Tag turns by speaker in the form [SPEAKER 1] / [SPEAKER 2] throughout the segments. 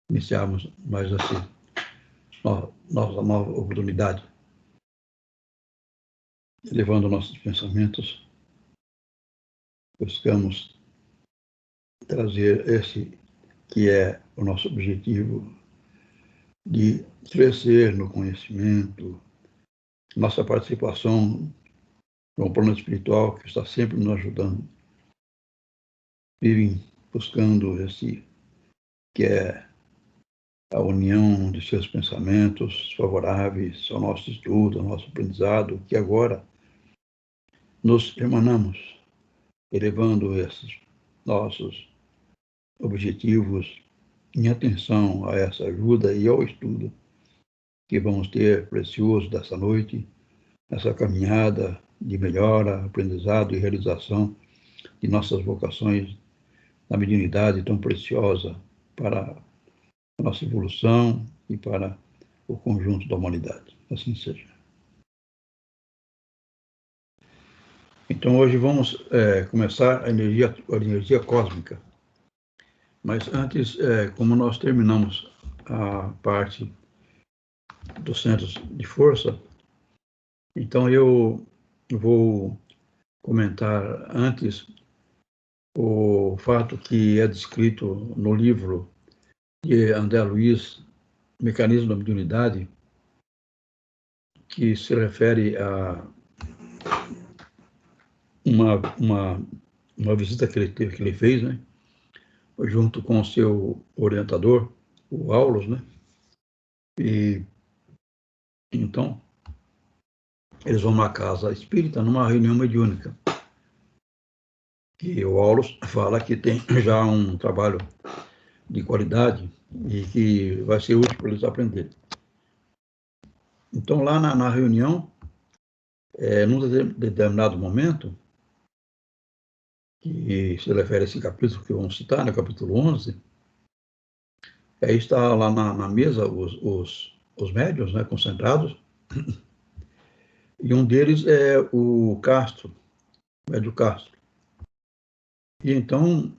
[SPEAKER 1] iniciarmos mais assim nossa nova oportunidade, elevando nossos pensamentos, buscamos trazer esse que é o nosso objetivo de crescer no conhecimento, nossa participação no plano espiritual que está sempre nos ajudando, vivem buscando esse que é a união de seus pensamentos favoráveis ao nosso estudo, ao nosso aprendizado, que agora nos emanamos, elevando esses nossos objetivos em atenção a essa ajuda e ao estudo que vamos ter precioso dessa noite, essa caminhada de melhora, aprendizado e realização de nossas vocações na mediunidade tão preciosa para a nossa evolução e para o conjunto da humanidade. Assim seja. Então, hoje vamos começar a energia cósmica. Mas antes, como nós terminamos a parte dos centros de força, então eu vou comentar antes o fato que é descrito no livro de André Luiz, Mecanismo da Mediunidade, que se refere a uma visita que ele fez, né, junto com o seu orientador, o Aulus, né, e então eles vão numa casa espírita, numa reunião mediúnica, que o Aulus fala que tem já um trabalho de qualidade e que vai ser útil para eles aprenderem. Então, lá na reunião, num determinado momento, que se refere a esse capítulo que vamos citar, no capítulo 11, aí está lá na mesa os médiuns, né, concentrados, e um deles é o Castro, o médio Castro. E então,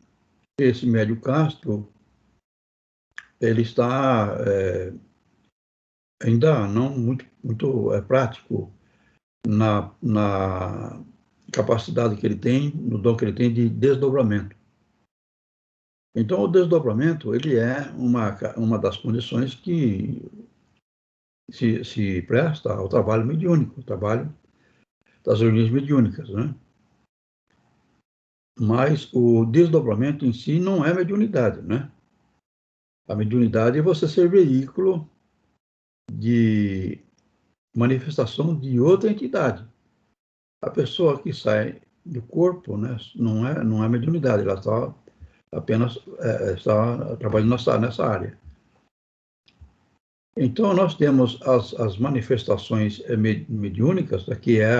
[SPEAKER 1] esse médio Castro, ele está ainda não muito prático na capacidade que ele tem, no dom que ele tem de desdobramento. Então, o desdobramento, ele é uma das condições que se presta ao trabalho mediúnico, o trabalho das reuniões mediúnicas, né? Mas o desdobramento em si não é mediunidade, né? A mediunidade é você ser veículo de manifestação de outra entidade. A pessoa que sai do corpo, né, não é mediunidade, ela está apenas está trabalhando nessa área. Então, nós temos as manifestações mediúnicas, que é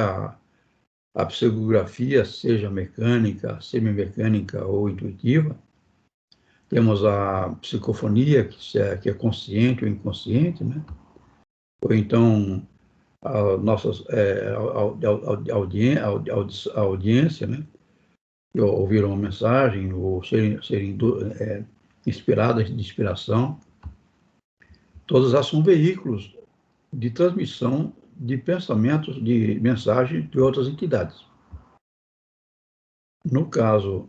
[SPEAKER 1] a psicografia, seja mecânica, semimecânica ou intuitiva. Temos a psicofonia, que é consciente ou inconsciente, né? Ou então, a nossas audiência, né? Ouvir uma mensagem ou serem inspiradas de inspiração. Todas elas são veículos de transmissão de pensamentos, de mensagens de outras entidades. No caso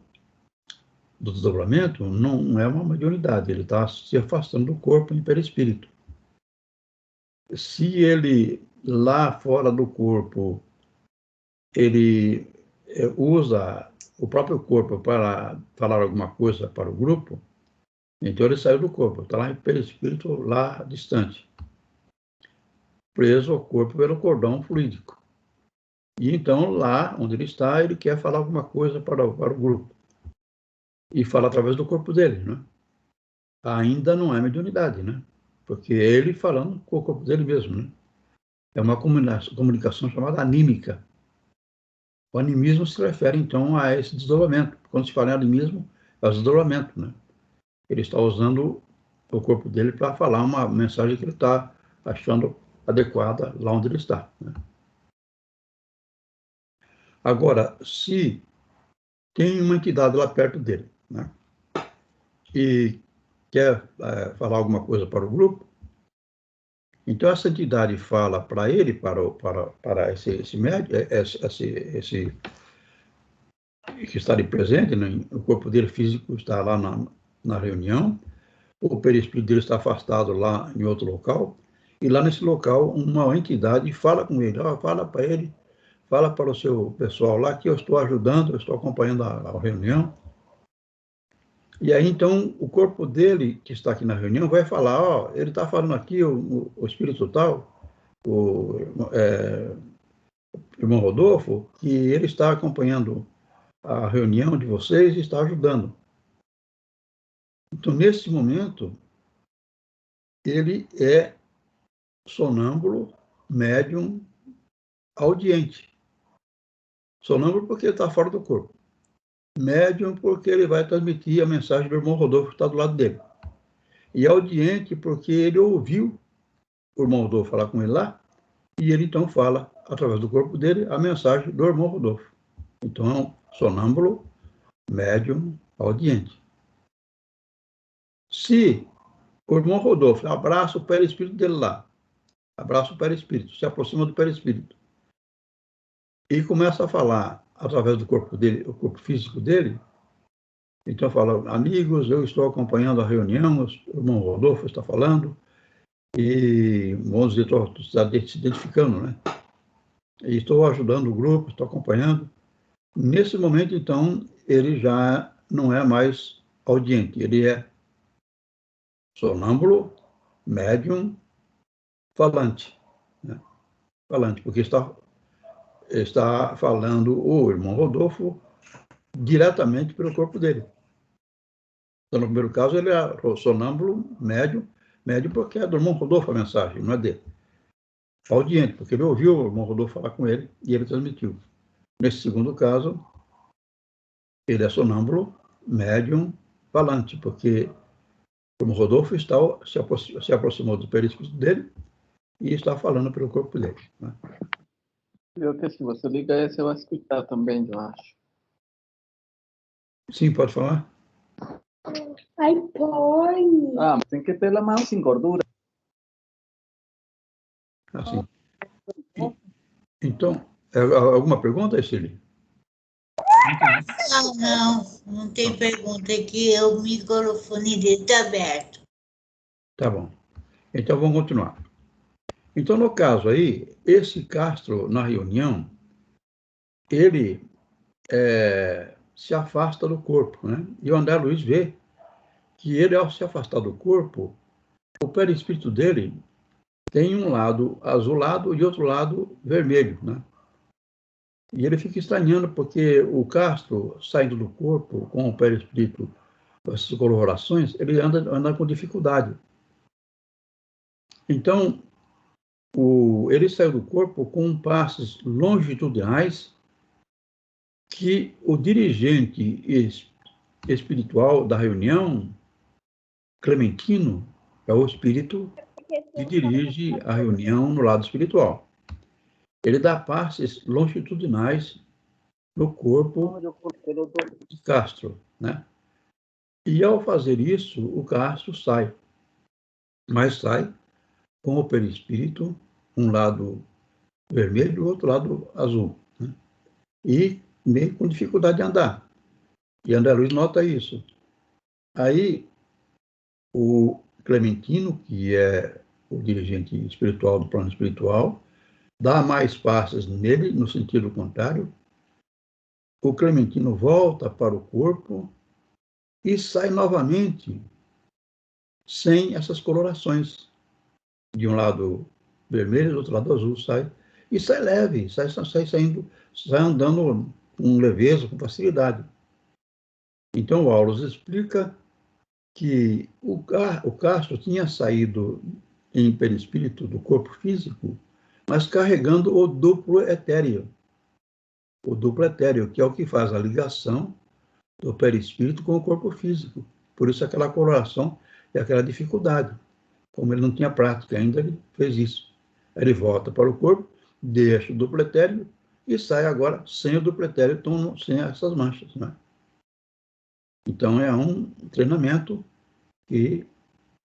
[SPEAKER 1] do desdobramento, não é uma mediunidade, ele está se afastando do corpo em perispírito. Se ele, lá fora do corpo, ele usa o próprio corpo para falar alguma coisa para o grupo, então ele saiu do corpo, está lá em perispírito, lá distante, preso ao corpo pelo cordão fluídico. E então, lá onde ele está, ele quer falar alguma coisa para o grupo. E fala através do corpo dele, né? Ainda não é mediunidade, né? Porque é ele falando com o corpo dele mesmo, né? É uma comunicação chamada anímica. O animismo se refere, então, a esse desdobramento. Quando se fala em animismo, é o desdobramento, né? Ele está usando o corpo dele para falar uma mensagem que ele está achando adequada lá onde ele está, né? Agora, se tem uma entidade lá perto dele, né? E quer falar alguma coisa para o grupo. Então, essa entidade fala para ele, para esse médium, esse que está ali presente, né? O corpo dele físico está lá na reunião, o perispírito dele está afastado lá em outro local, e lá nesse local uma entidade fala com ele, fala para ele, fala para o seu pessoal lá que eu estou ajudando, eu estou acompanhando a reunião. E aí, então, o corpo dele, que está aqui na reunião, vai falar, ele está falando aqui, o espírito tal, o irmão Rodolfo, que ele está acompanhando a reunião de vocês e está ajudando. Então, nesse momento, ele é sonâmbulo, médium, audiente. Sonâmbulo porque ele está fora do corpo. Médium porque ele vai transmitir a mensagem do irmão Rodolfo que está do lado dele. E audiente porque ele ouviu o irmão Rodolfo falar com ele lá, e ele então fala, através do corpo dele, a mensagem do irmão Rodolfo. Então, sonâmbulo, médium, audiente. Se o irmão Rodolfo abraça o perispírito dele lá, abraça o perispírito, se aproxima do perispírito, e começa a falar através do corpo dele, o corpo físico dele, então fala, amigos, eu estou acompanhando a reunião, o irmão Rodolfo está falando, e vamos dizer, está se identificando, né? E estou ajudando o grupo, estou acompanhando. Nesse momento, então, ele já não é mais audiente, ele é sonâmbulo, médium, falante, né? Falante, porque está falando o irmão Rodolfo diretamente pelo corpo dele. Então, no primeiro caso, ele é sonâmbulo, médium porque é do irmão Rodolfo a mensagem, não é dele. Audiente, porque ele ouviu o irmão Rodolfo falar com ele e ele transmitiu. Nesse segundo caso, ele é sonâmbulo, médium, falante, porque o irmão Rodolfo se aproximou do perispírito dele e está falando pelo corpo dele, né?
[SPEAKER 2] Eu que se você liga aí, você vai escutar também, eu acho.
[SPEAKER 1] Sim, pode falar?
[SPEAKER 3] Ai, põe.
[SPEAKER 2] Mas tem que ter a mão sem gordura.
[SPEAKER 1] Assim. Então, alguma pergunta, Cecília?
[SPEAKER 4] Não tem pergunta aqui, o microfone dele está aberto.
[SPEAKER 1] Tá bom. Então, vamos continuar. Então, no caso aí, esse Castro, na reunião, ele se afasta do corpo, né? E o André Luiz vê que ele, ao se afastar do corpo, o perispírito dele tem um lado azulado e outro lado vermelho, né? E ele fica estranhando, porque o Castro, saindo do corpo com o perispírito, essas colorações, ele anda com dificuldade. Então, ele saiu do corpo com passes longitudinais que o dirigente espiritual da reunião, Clementino, é o espírito que dirige a reunião no lado espiritual. Ele dá passes longitudinais no corpo de Castro, né? E ao fazer isso, o Castro sai, mas sai com o perispírito, um lado vermelho e o outro lado azul, né? E meio com dificuldade de andar. E André Luiz nota isso. Aí, o Clementino, que é o dirigente espiritual do plano espiritual, dá mais passes nele, no sentido contrário. O Clementino volta para o corpo e sai novamente sem essas colorações. De um lado vermelho, do outro lado azul, sai. E sai leve, sai andando com leveza, com facilidade. Então, o Aulus explica que o Castro tinha saído em perispírito do corpo físico, mas carregando o duplo etéreo. O duplo etéreo, que é o que faz a ligação do perispírito com o corpo físico. Por isso aquela coloração e aquela dificuldade. Como ele não tinha prática ainda, ele fez isso. Ele volta para o corpo, deixa o duplo etéreo e sai agora sem o duplo etéreo, então sem essas manchas, né? Então é um treinamento que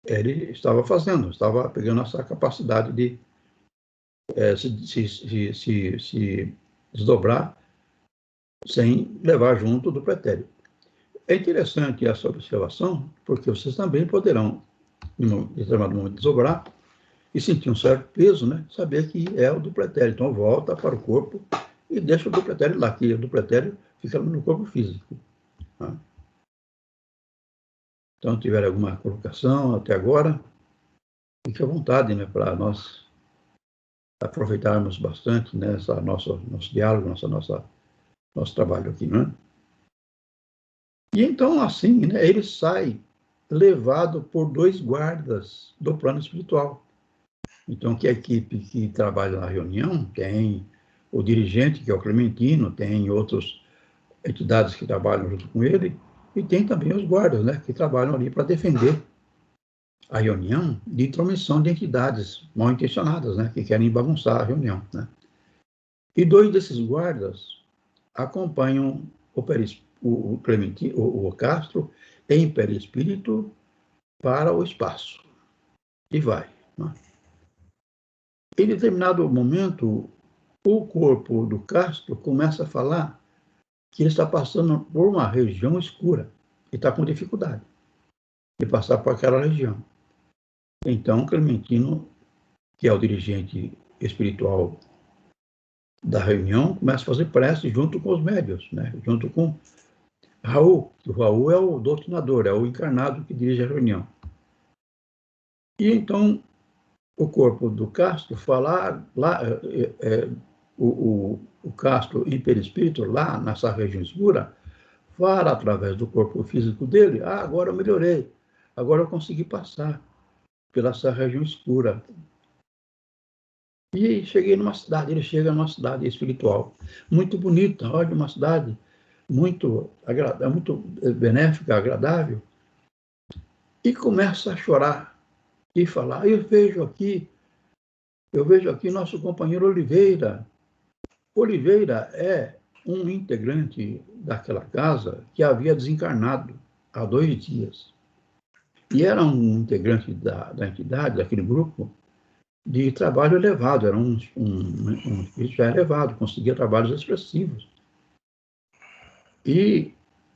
[SPEAKER 1] ele estava fazendo, estava pegando essa capacidade de se desdobrar sem levar junto do pretérito. É interessante essa observação, porque vocês também poderão, em um determinado momento, desdobrar e sentir um certo peso, né? Saber que é o do pretérito. Então, volta para o corpo e deixa o do pretérito lá, que o do pretérito fica no corpo físico. Tá? Então, tiver alguma colocação até agora, fique à vontade, né, para nós aproveitarmos bastante, né, nosso diálogo, nosso trabalho aqui, né? E então, assim, né, ele sai levado por 2 guardas do plano espiritual. Então, que a equipe que trabalha na reunião tem o dirigente, que é o Clementino, tem outras entidades que trabalham junto com ele, e tem também os guardas, né, que trabalham ali para defender a reunião de intromissão de entidades mal intencionadas, né, que querem bagunçar a reunião, né. E 2 desses guardas acompanham o Clementino, o Castro, em perispírito para o espaço. E vai. Né? Em determinado momento, o corpo do Castro começa a falar que ele está passando por uma região escura e está com dificuldade de passar por aquela região. Então, Clementino, que é o dirigente espiritual da reunião, começa a fazer prece junto com os médiuns, né? Junto com Raul. O Raul é o doutrinador, é o encarnado que dirige a reunião. E então, o corpo do Castro fala lá, o Castro em perispírito, lá nessa região escura, fala através do corpo físico dele, agora eu melhorei, agora eu consegui passar pela essa região escura. E cheguei numa cidade, ele chega numa cidade espiritual, muito bonita, olha, uma cidade muito benéfica, agradável, e começa a chorar e falar, eu vejo aqui nosso companheiro Oliveira. Oliveira é um integrante daquela casa que havia desencarnado há 2 dias. E era um integrante da entidade, daquele grupo, de trabalho elevado, era um espírito já elevado, conseguia trabalhos expressivos. E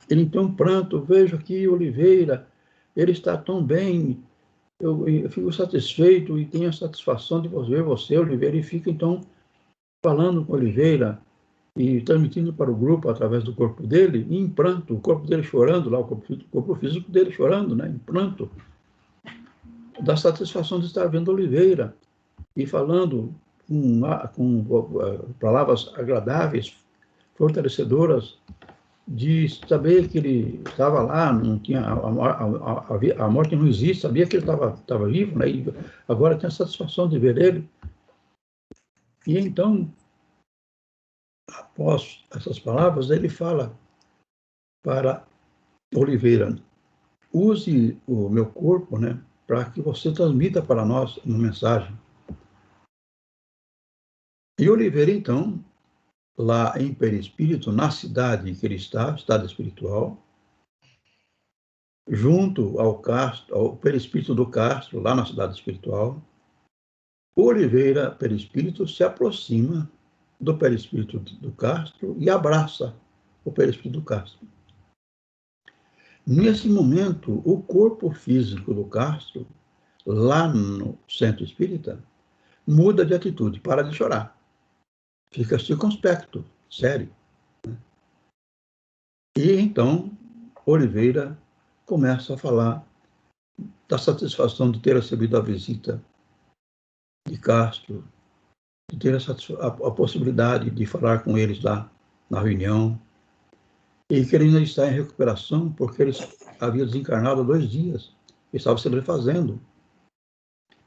[SPEAKER 1] ele então pranto, vejo aqui Oliveira, ele está tão bem, eu fico satisfeito e tenho a satisfação de ver você, Oliveira, e fica então falando com Oliveira e transmitindo para o grupo através do corpo dele, em pranto, o corpo dele chorando, lá o corpo físico dele chorando, né, em pranto, da satisfação de estar vendo Oliveira e falando com palavras agradáveis, fortalecedoras, de saber que ele estava lá, não tinha a morte não existe, sabia que ele estava vivo, né, e agora tem a satisfação de ver ele. E então, após essas palavras, ele fala para Oliveira, use o meu corpo, né, para que você transmita para nós uma mensagem. E Oliveira, então, lá em perispírito, na cidade que ele está, estado espiritual, junto ao Castro, ao perispírito do Castro, lá na cidade espiritual, Oliveira, perispírito, se aproxima do perispírito do Castro e abraça o perispírito do Castro. Nesse momento, o corpo físico do Castro, lá no centro espírita, muda de atitude, para de chorar. Fica circunspecto, sério. E então, Oliveira começa a falar da satisfação de ter recebido a visita de Castro, de ter a possibilidade de falar com eles lá na reunião, e que ele ainda está em recuperação, porque ele havia desencarnado há 2 dias, e estava se refazendo,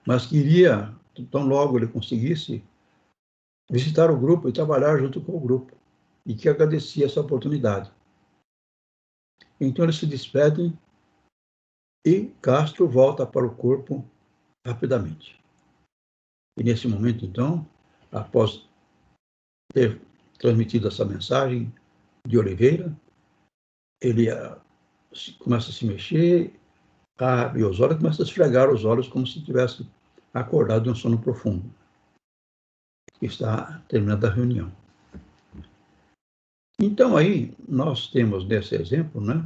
[SPEAKER 1] mas queria, tão logo ele conseguisse, visitar o grupo e trabalhar junto com o grupo, e que agradecia essa oportunidade. Então eles se despedem e Castro volta para o corpo rapidamente. E nesse momento, então, após ter transmitido essa mensagem de Oliveira, ele começa a se mexer abre os olhos e começa a esfregar os olhos como se tivesse acordado de um sono profundo. Está terminando a reunião. Então, aí, nós temos, nesse exemplo, né,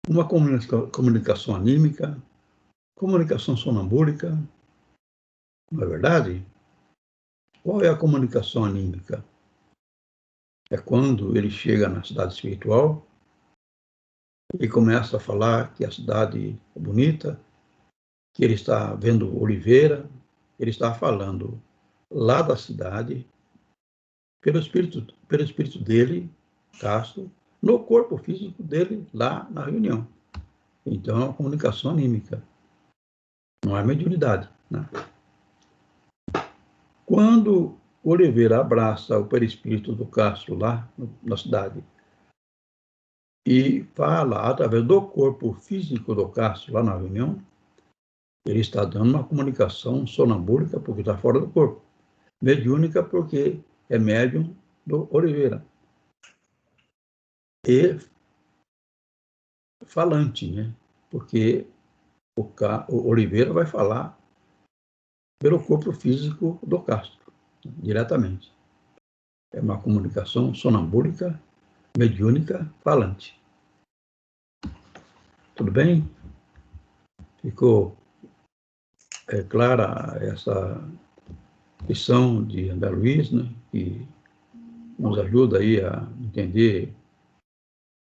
[SPEAKER 1] uma comunicação anímica, comunicação sonambúlica, não é verdade? Qual é a comunicação anímica? É quando ele chega na cidade espiritual e começa a falar que a cidade é bonita, que ele está vendo oliveira, ele está falando lá da cidade, pelo espírito dele, casto, no corpo físico dele, lá na reunião. Então, é uma comunicação anímica, não é mediunidade, né? Quando Oliveira abraça o perispírito do Castro lá na cidade e fala através do corpo físico do Castro lá na reunião, ele está dando uma comunicação sonambúlica porque está fora do corpo, mediúnica porque é médium do Oliveira e falante, né? Porque o Oliveira vai falar pelo corpo físico do Castro, diretamente. É uma comunicação sonambúlica, mediúnica, falante. Tudo bem? Ficou clara essa lição de André Luiz, né? Que nos ajuda aí a entender,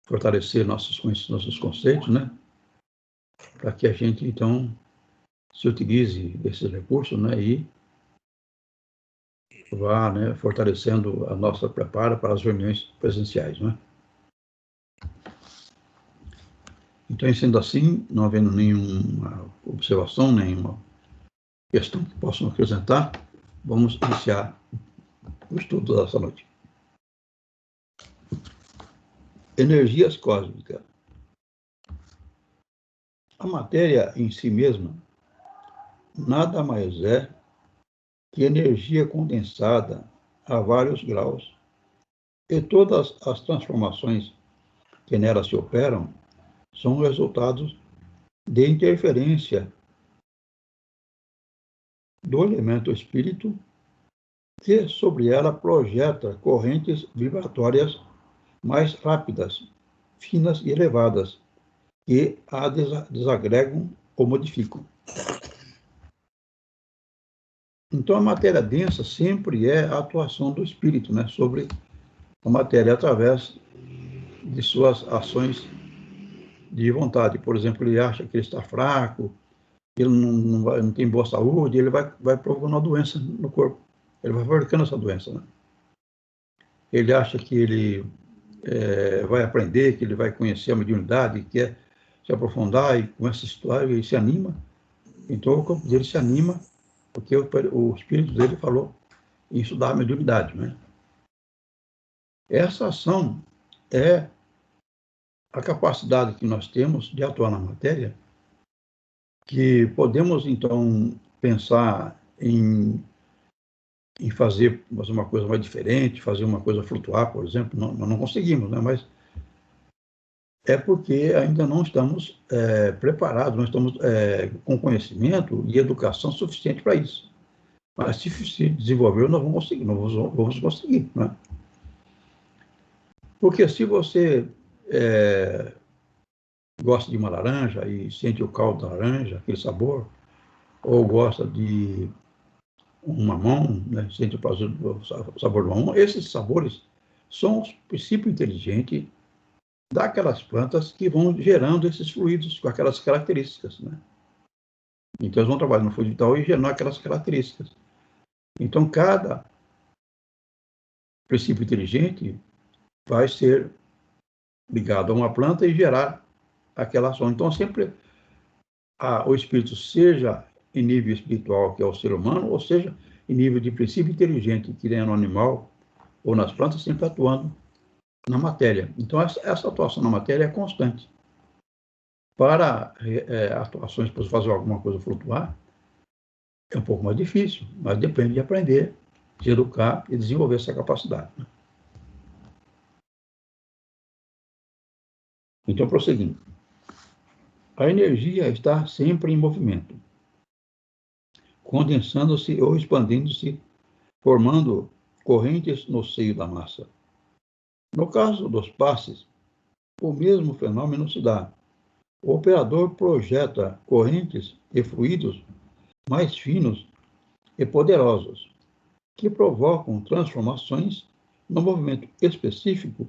[SPEAKER 1] fortalecer nossos conceitos, né? Para que a gente, então, se utilize desses recursos, né? E vá, né, fortalecendo a nossa preparo para as reuniões presenciais, né? Então, sendo assim, não havendo nenhuma observação, nenhuma questão que possam acrescentar, vamos iniciar o estudo dessa noite. Energias cósmicas. A matéria em si mesma nada mais é que energia condensada a vários graus, e todas as transformações que nela se operam são resultados de interferência do elemento espírito, que sobre ela projeta correntes vibratórias mais rápidas, finas e elevadas, que a desagregam ou modificam. Então, a matéria densa sempre é a atuação do espírito, né, sobre a matéria através de suas ações de vontade. Por exemplo, ele acha que ele está fraco, ele não tem boa saúde, ele vai provocando uma doença no corpo. Ele vai fabricando essa doença, né? Ele acha que ele vai aprender, que ele vai conhecer a mediunidade, quer se aprofundar e com essa história ele se anima. Então o corpo dele se anima porque o espírito dele falou em estudar a mediunidade, né? Essa ação é a capacidade que nós temos de atuar na matéria, que podemos então pensar em fazer uma coisa mais diferente, fazer uma coisa flutuar, por exemplo. Nós não conseguimos, né? Mas é porque ainda não estamos preparados, não estamos com conhecimento e educação suficiente para isso. Mas se desenvolver, nós vamos conseguir, né? Porque se você gosta de uma laranja e sente o caldo da laranja, aquele sabor, ou gosta de um mamão, né, sente o prazer do sabor do mamão, esses sabores são os princípios inteligentes daquelas plantas que vão gerando esses fluidos com aquelas características, né? Então, eles vão trabalhar no fluido vital e gerando aquelas características. Então, cada princípio inteligente vai ser ligado a uma planta e gerar aquela ação. Então, sempre o espírito, seja em nível espiritual, que é o ser humano, ou seja, em nível de princípio inteligente, que é no animal ou nas plantas, sempre atuando na matéria. Então, essa atuação na matéria é constante. Para atuações, para fazer alguma coisa flutuar, é um pouco mais difícil, mas depende de aprender, de educar e desenvolver essa capacidade, né? Então, prosseguindo. A energia está sempre em movimento, condensando-se ou expandindo-se, formando correntes no seio da massa. No caso dos passes, o mesmo fenômeno se dá. O operador projeta correntes e fluidos mais finos e poderosos, que provocam transformações no movimento específico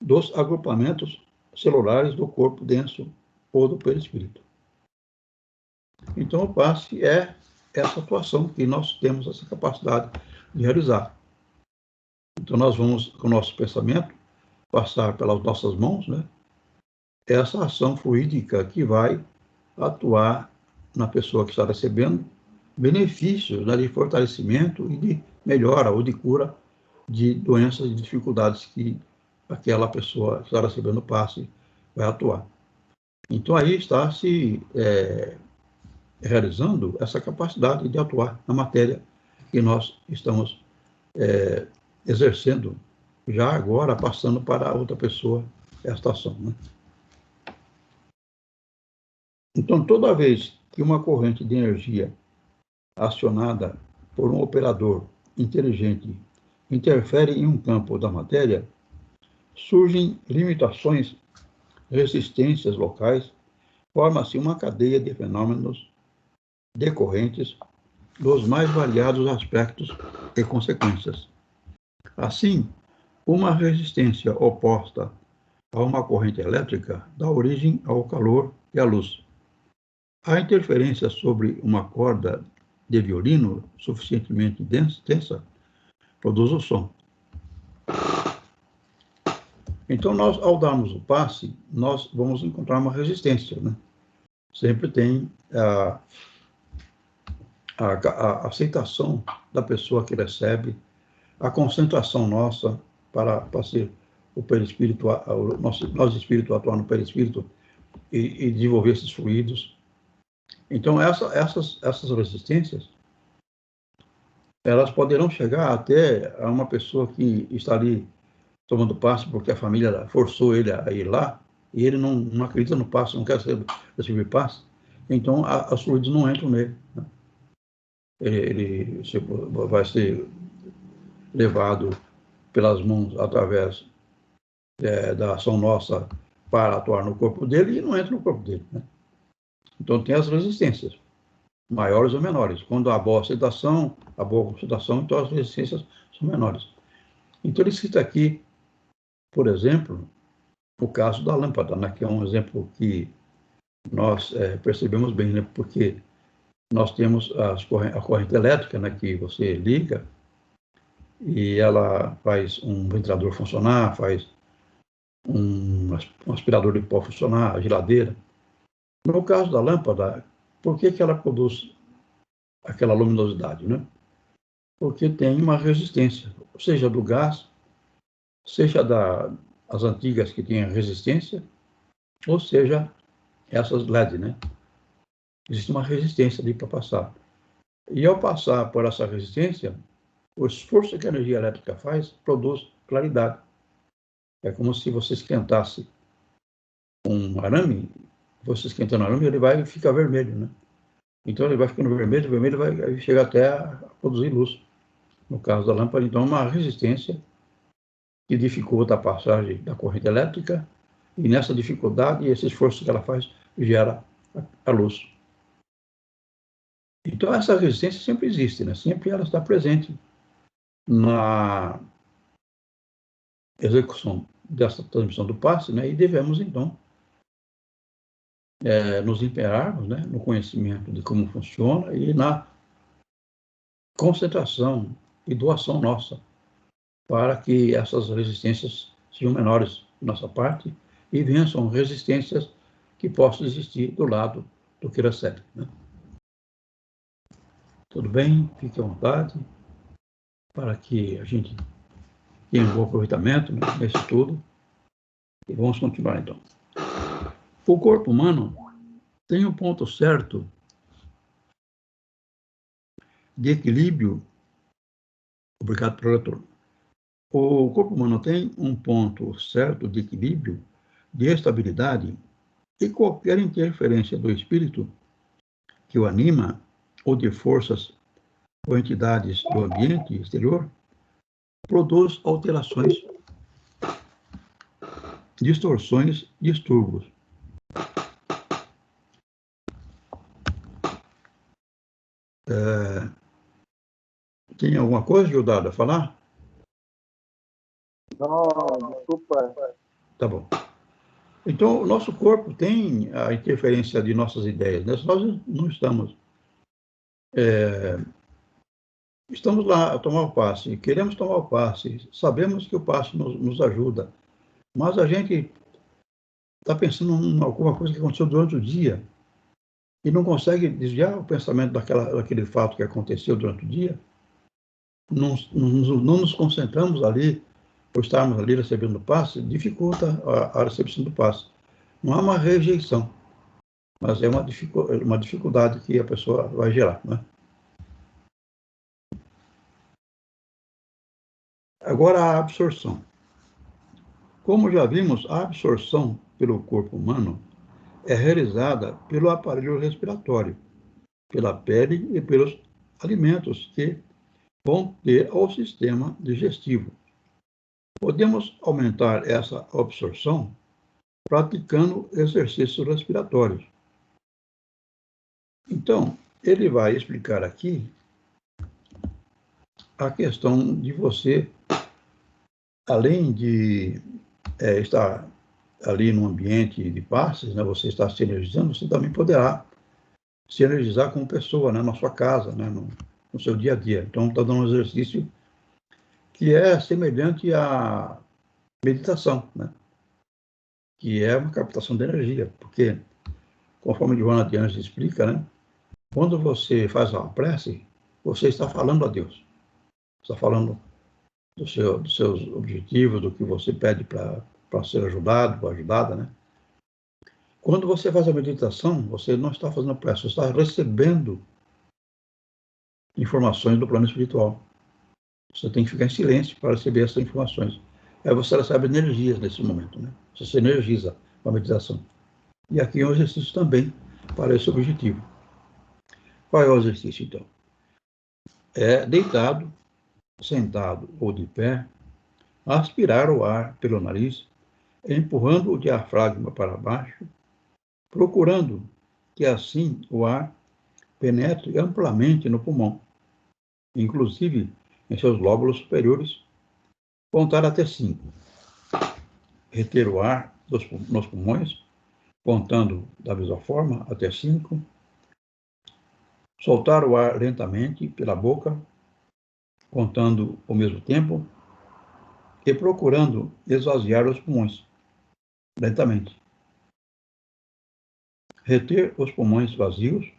[SPEAKER 1] dos agrupamentos celulares do corpo denso ou do perispírito. Então, o passe é essa atuação que nós temos essa capacidade de realizar. Então, nós vamos, com o nosso pensamento, passar pelas nossas mãos, né, essa ação fluídica que vai atuar na pessoa que está recebendo benefícios, né, de fortalecimento e de melhora ou de cura de doenças e dificuldades que aquela pessoa que está recebendo o passe vai atuar. Então, aí está se realizando essa capacidade de atuar na matéria que nós estamos exercendo já agora, passando para outra pessoa esta ação, né? Então, toda vez que uma corrente de energia acionada por um operador inteligente interfere em um campo da matéria, surgem limitações, resistências locais, forma-se uma cadeia de fenômenos decorrentes dos mais variados aspectos e consequências. Assim, uma resistência oposta a uma corrente elétrica dá origem ao calor e à luz. A interferência sobre uma corda de violino suficientemente densa produz o som. Então, nós, ao darmos o passe, nós vamos encontrar uma resistência, né? Sempre tem a aceitação da pessoa que recebe, a concentração nossa para ser o perispírito, o nosso espírito atuar no perispírito e desenvolver esses fluidos. Então, essas resistências, elas poderão chegar até a uma pessoa que está ali tomando passe porque a família forçou ele a ir lá, e ele não acredita no passe, não quer receber passe, então os fluidos não entram nele, né? Ele vai ser levado pelas mãos através da ação nossa para atuar no corpo dele e não entra no corpo dele, né? Então tem as resistências, maiores ou menores. Quando há boa aceitação, a boa concentração, então as resistências são menores. Então ele cita aqui, por exemplo, o caso da lâmpada, né, que é um exemplo que nós percebemos bem, né, porque nós temos a corrente elétrica, né, que você liga e ela faz um ventilador funcionar, faz um aspirador de pó funcionar, a geladeira. No caso da lâmpada, por que ela produz aquela luminosidade, né? Porque tem uma resistência, seja do gás, seja das antigas que têm resistência, ou seja, essas LED, né? Existe uma resistência ali para passar. E ao passar por essa resistência, o esforço que a energia elétrica faz produz claridade. É como se você esquentasse um arame, você esquentando o arame, ele vai ficar vermelho, né? Então ele vai ficando vermelho, vermelho vai chegar até a produzir luz. No caso da lâmpada, então, uma resistência que dificulta a passagem da corrente elétrica, e nessa dificuldade, esse esforço que ela faz gera a luz. Então, essa resistência sempre existe, né? Sempre ela está presente na execução dessa transmissão do passe, né? E devemos, então, nos empenharmos, né, no conhecimento de como funciona e na concentração e doação nossa para que essas resistências sejam menores de nossa parte e vençam resistências que possam existir do lado do que recebe, né? Tudo bem? Fique à vontade para que a gente tenha um bom aproveitamento, né, nesse estudo. E vamos continuar, então. O corpo humano tem um ponto certo de equilíbrio. Obrigado pelo retorno. O corpo humano tem um ponto certo de equilíbrio, de estabilidade, E qualquer interferência do espírito que o anima, ou de forças ou entidades do ambiente exterior, produz alterações, distorções, distúrbios. Tem alguma coisa, Gildado, a falar?
[SPEAKER 2] Não, desculpa.
[SPEAKER 1] Tá bom. Então, o nosso corpo tem a interferência de nossas ideias, né? Nós não estamos... estamos lá a tomar o passe, queremos tomar o passe, sabemos que o passe nos ajuda, mas a gente está pensando em alguma coisa que aconteceu durante o dia e não consegue desviar o pensamento daquele fato que aconteceu durante o dia. Não nos concentramos ali, por estarmos ali recebendo o passe, dificulta a recepção do passe. Não há uma rejeição, mas é uma dificuldade que a pessoa vai gerar, né? Agora, a absorção. Como já vimos, a absorção pelo corpo humano é realizada pelo aparelho respiratório, pela pele e pelos alimentos que vão ter ao sistema digestivo. Podemos aumentar essa absorção praticando exercícios respiratórios. Então, ele vai explicar aqui a questão de você, além de estar ali no ambiente de passes, né, você está se energizando, você também poderá se energizar como pessoa, né, na sua casa, né, no seu dia a dia. Então, está dando um exercício que é semelhante à meditação, né, que é uma captação de energia, porque, conforme Joana de Anjos explica, né, quando você faz uma prece, você está falando a Deus, está falando dos seus objetivos, do que você pede para ser ajudado, ou ajudada, né? Quando você faz a meditação, você não está fazendo prece, você está recebendo informações do plano espiritual. Você tem que ficar em silêncio para receber essas informações. Aí você recebe energias nesse momento, né? Você se energiza com a meditação. E aqui é um exercício também para esse objetivo. Qual é o exercício, então? É deitado, sentado ou de pé, aspirar o ar pelo nariz, empurrando o diafragma para baixo, procurando que assim o ar penetre amplamente no pulmão, inclusive em seus lóbulos superiores, contar até 5. Reter o ar nos pulmões, contando da mesma forma até 5. Soltar o ar lentamente pela boca, contando ao mesmo tempo, e procurando esvaziar os pulmões, lentamente. Reter os pulmões vazios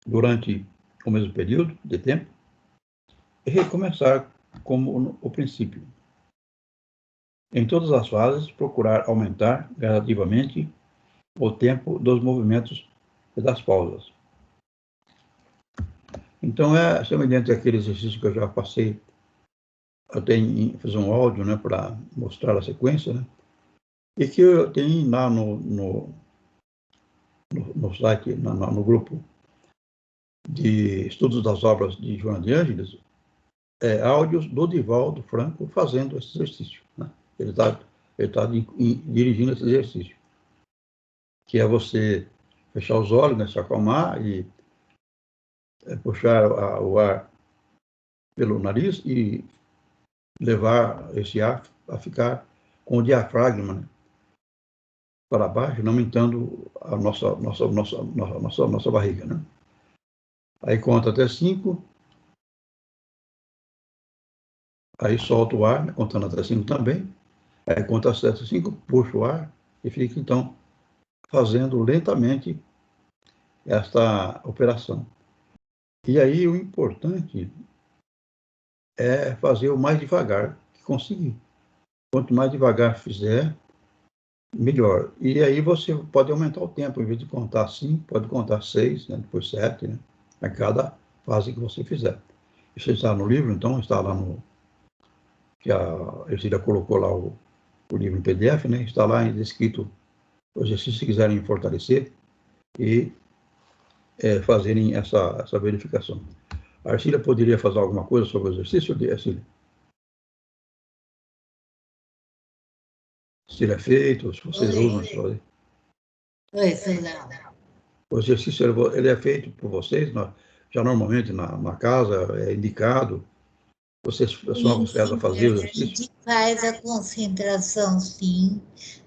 [SPEAKER 1] durante o mesmo período de tempo e recomeçar como o princípio. Em todas as fases, procurar aumentar gradativamente o tempo dos movimentos e das pausas. Então, é semelhante àquele exercício que eu já passei. Eu fiz um áudio, né, para mostrar a sequência, né, e que eu tenho lá no site, no grupo de estudos das obras de Joana de Ângeles, áudios do Divaldo Franco fazendo esse exercício, né? Ele está dirigindo esse exercício, que é você fechar os olhos, né, se acalmar e puxar o ar pelo nariz e levar esse ar a ficar com o diafragma, né, para baixo, não aumentando a nossa barriga, né? Aí conta até 5, aí solta o ar, né, contando até 5 também, aí conta até 5, puxa o ar e fica, então, fazendo lentamente esta operação. E aí o importante é fazer o mais devagar que conseguir. Quanto mais devagar fizer, melhor. E aí você pode aumentar o tempo, em vez de contar 5, pode contar 6, né, depois 7, né, a cada fase que você fizer. Isso está no livro, então, está lá no... que a Ercília colocou lá o livro em PDF, né, está lá descrito o exercício, se quiserem fortalecer e fazerem essa verificação. A Arcília poderia fazer alguma coisa sobre o exercício, Arcília? Se ele é feito, se vocês usam.
[SPEAKER 4] Oi, Fernando.
[SPEAKER 1] O exercício ele é feito por vocês, já normalmente na casa, é indicado. Vocês são acostumados a fazer o exercício?
[SPEAKER 4] A gente faz a concentração, sim.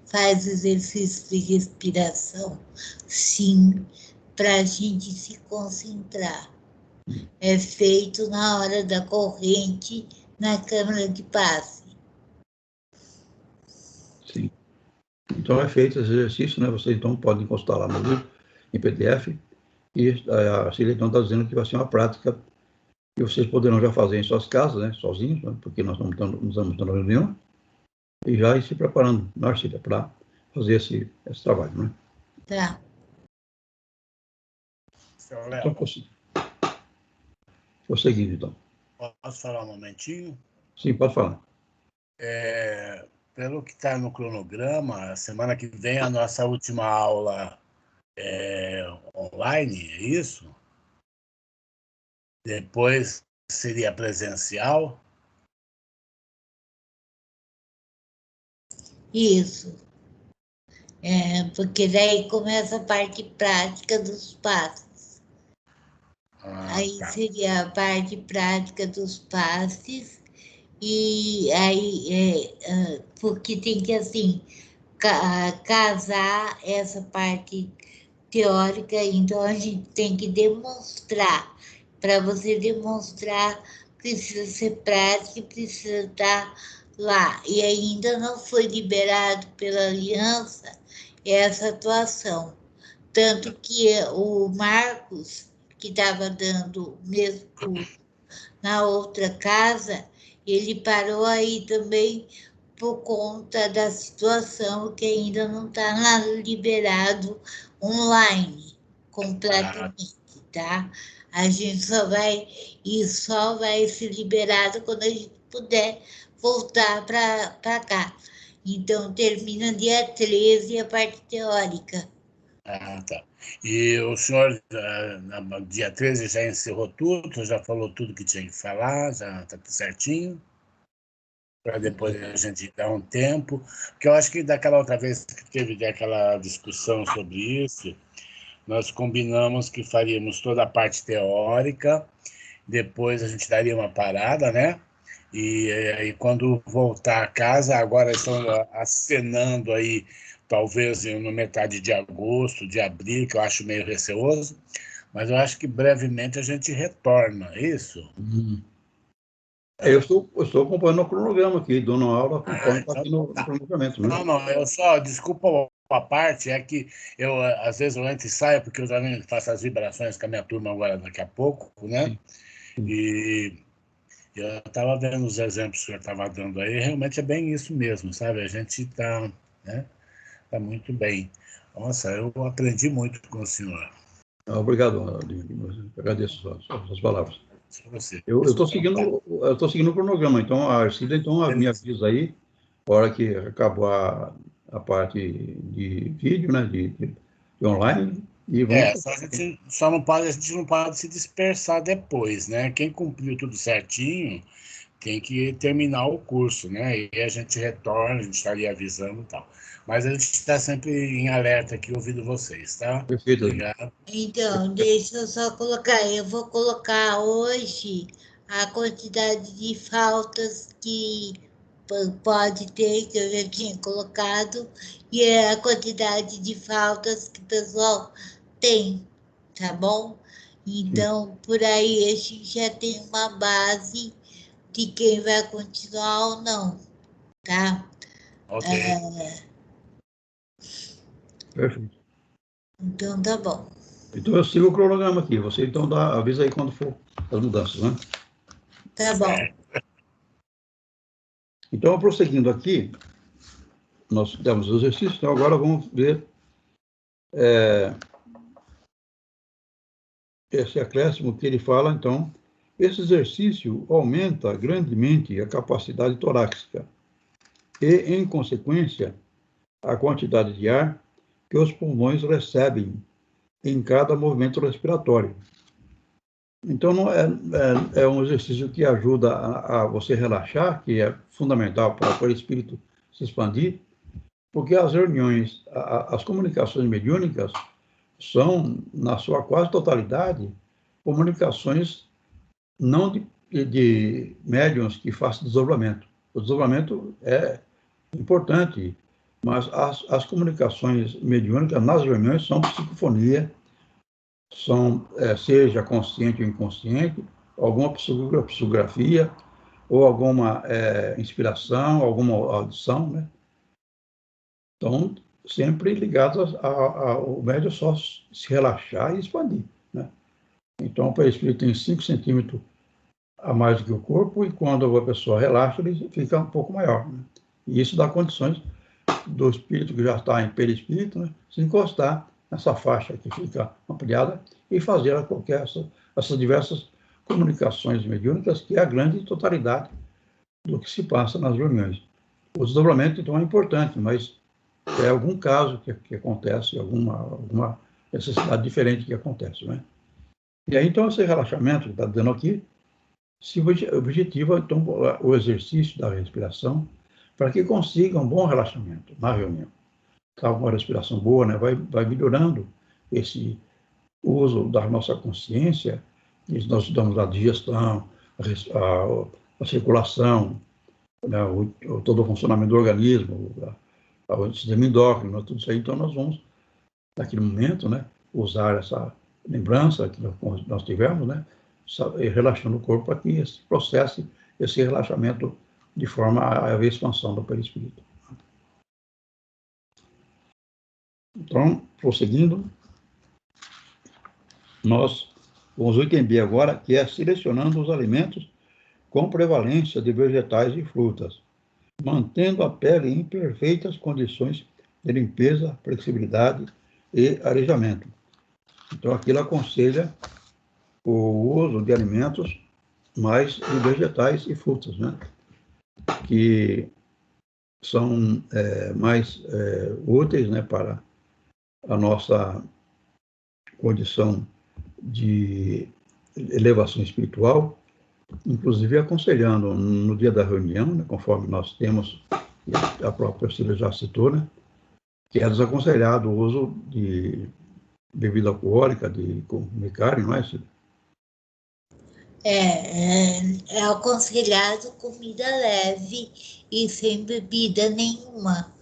[SPEAKER 4] Faz exercício de respiração, sim, para a gente se concentrar. É feito na hora da corrente na câmara de passe.
[SPEAKER 1] Sim. Então é feito esse exercício, né? Vocês então podem encostar lá no livro, em PDF, e a Cília então está dizendo que vai ser uma prática que vocês poderão já fazer em suas casas, né? Sozinhos, né? Porque nós não estamos dando reunião, e já ir se preparando, né, Cília, para fazer esse trabalho, né?
[SPEAKER 4] Tá.
[SPEAKER 1] Então, prosseguindo, então.
[SPEAKER 5] Posso falar um momentinho?
[SPEAKER 1] Sim, pode falar.
[SPEAKER 5] Pelo que está no cronograma, semana que vem a nossa última aula online, é isso? Depois seria presencial?
[SPEAKER 4] Isso. Porque daí começa a parte prática dos passes. Aí
[SPEAKER 5] Tá.
[SPEAKER 4] seria a parte prática dos passes, e aí, porque tem que, assim, casar essa parte teórica, então a gente tem que demonstrar. Para você demonstrar, precisa ser prático e precisa estar lá. E ainda não foi liberado pela aliança essa atuação. Tanto que o Marcos, que estava dando o mesmo curso na outra casa, ele parou aí também por conta da situação que ainda não está liberado online completamente, tá? A gente só vai ser liberado quando a gente puder voltar para cá. Então, termina dia 13 a parte teórica.
[SPEAKER 5] Tá. E o senhor, no dia 13, já encerrou tudo, já falou tudo que tinha que falar, já está tudo certinho? Para depois a gente dar um tempo, porque eu acho que daquela outra vez que teve aquela discussão sobre isso, nós combinamos que faríamos toda a parte teórica, depois a gente daria uma parada, né? E aí quando voltar a casa, agora estão acenando aí, talvez na metade de agosto, de abril, que eu acho meio receoso, mas eu acho que brevemente a gente retorna, é isso?
[SPEAKER 1] Eu estou acompanhando o cronograma aqui, dando aula conforme está aqui no cronograma, né?
[SPEAKER 5] Não, eu só, desculpa a parte, é que eu, às vezes, eu entro e saio, porque eu também faço as vibrações com a minha turma agora daqui a pouco, né?
[SPEAKER 1] Sim.
[SPEAKER 5] E eu estava vendo os exemplos que o senhor estava dando aí, realmente é bem isso mesmo, sabe? A gente está, né? Tá muito bem. Nossa, eu aprendi muito com o senhor.
[SPEAKER 1] Obrigado, Aline. Agradeço as suas palavras.
[SPEAKER 5] Você.
[SPEAKER 1] Eu estou seguindo o cronograma, então a Arcília me avisa aí, na hora que acabou a parte de vídeo, né, de online, e vamos...
[SPEAKER 5] A gente não pode se dispersar depois, né? Quem cumpriu tudo certinho tem que terminar o curso, né? E a gente retorna, a gente estaria avisando e tal. Mas a gente está sempre em alerta aqui, ouvindo vocês, tá?
[SPEAKER 1] Perfeito.
[SPEAKER 5] Obrigado.
[SPEAKER 4] Então, deixa eu só colocar. Eu vou colocar hoje a quantidade de faltas que pode ter, que eu já tinha colocado, e a quantidade de faltas que o pessoal tem, tá bom? Então, por aí a gente já tem uma base de quem vai continuar ou não, tá?
[SPEAKER 5] Ok.
[SPEAKER 1] Perfeito.
[SPEAKER 4] Então, tá bom.
[SPEAKER 1] Então eu sigo o cronograma aqui, você então avisa aí quando for as mudanças, né?
[SPEAKER 4] Tá bom.
[SPEAKER 1] Então, prosseguindo aqui, nós temos os exercícios, então agora vamos ver esse acréscimo que ele fala, então, esse exercício aumenta grandemente a capacidade torácica e, em consequência, a quantidade de ar que os pulmões recebem em cada movimento respiratório. Então, não é um exercício que ajuda a você relaxar, que é fundamental para o perispírito se expandir, porque as reuniões, as comunicações mediúnicas são, na sua quase totalidade, comunicações não de médiuns que façam desdobramento. O desdobramento é importante, mas as comunicações mediúnicas nas reuniões são psicofonia, são, seja consciente ou inconsciente, alguma psicografia, ou alguma inspiração, alguma audição, né? Então, sempre ligados ao médium só se relaxar e expandir, né? Então, o perispírito tem 5 centímetros a mais do que o corpo, e quando a pessoa relaxa, ele fica um pouco maior, né? E isso dá condições do espírito que já está em perispírito, né, se encostar nessa faixa que fica ampliada e fazer essas diversas comunicações mediúnicas, que é a grande totalidade do que se passa nas reuniões. O desdobramento, então, é importante, mas é algum caso que acontece, alguma necessidade diferente que acontece, né? E aí, então, esse relaxamento que está dando aqui, se objetiva, então, o exercício da respiração, para que consiga um bom relaxamento na reunião. Tá, uma respiração boa, né, vai melhorando esse uso da nossa consciência, e nós estudamos a digestão, a circulação, né, todo o funcionamento do organismo, o sistema endócrino, tudo isso aí. Então, nós vamos, naquele momento, né, usar essa lembrança que nós tivemos, né, relaxando o corpo para que processe esse relaxamento de forma a haver expansão do perispírito. Então, prosseguindo, nós vamos entender agora que é selecionando os alimentos com prevalência de vegetais e frutas, mantendo a pele em perfeitas condições de limpeza, flexibilidade e arejamento. Então, aqui ele aconselha o uso de alimentos mais de vegetais e frutas, né, que são mais úteis, né, para a nossa condição de elevação espiritual, inclusive aconselhando no dia da reunião, né, conforme nós temos, a própria Priscila já citou, né, que é desaconselhado o uso de bebida alcoólica, de carne, não é, Cida?
[SPEAKER 4] É aconselhado comida leve e sem bebida nenhuma,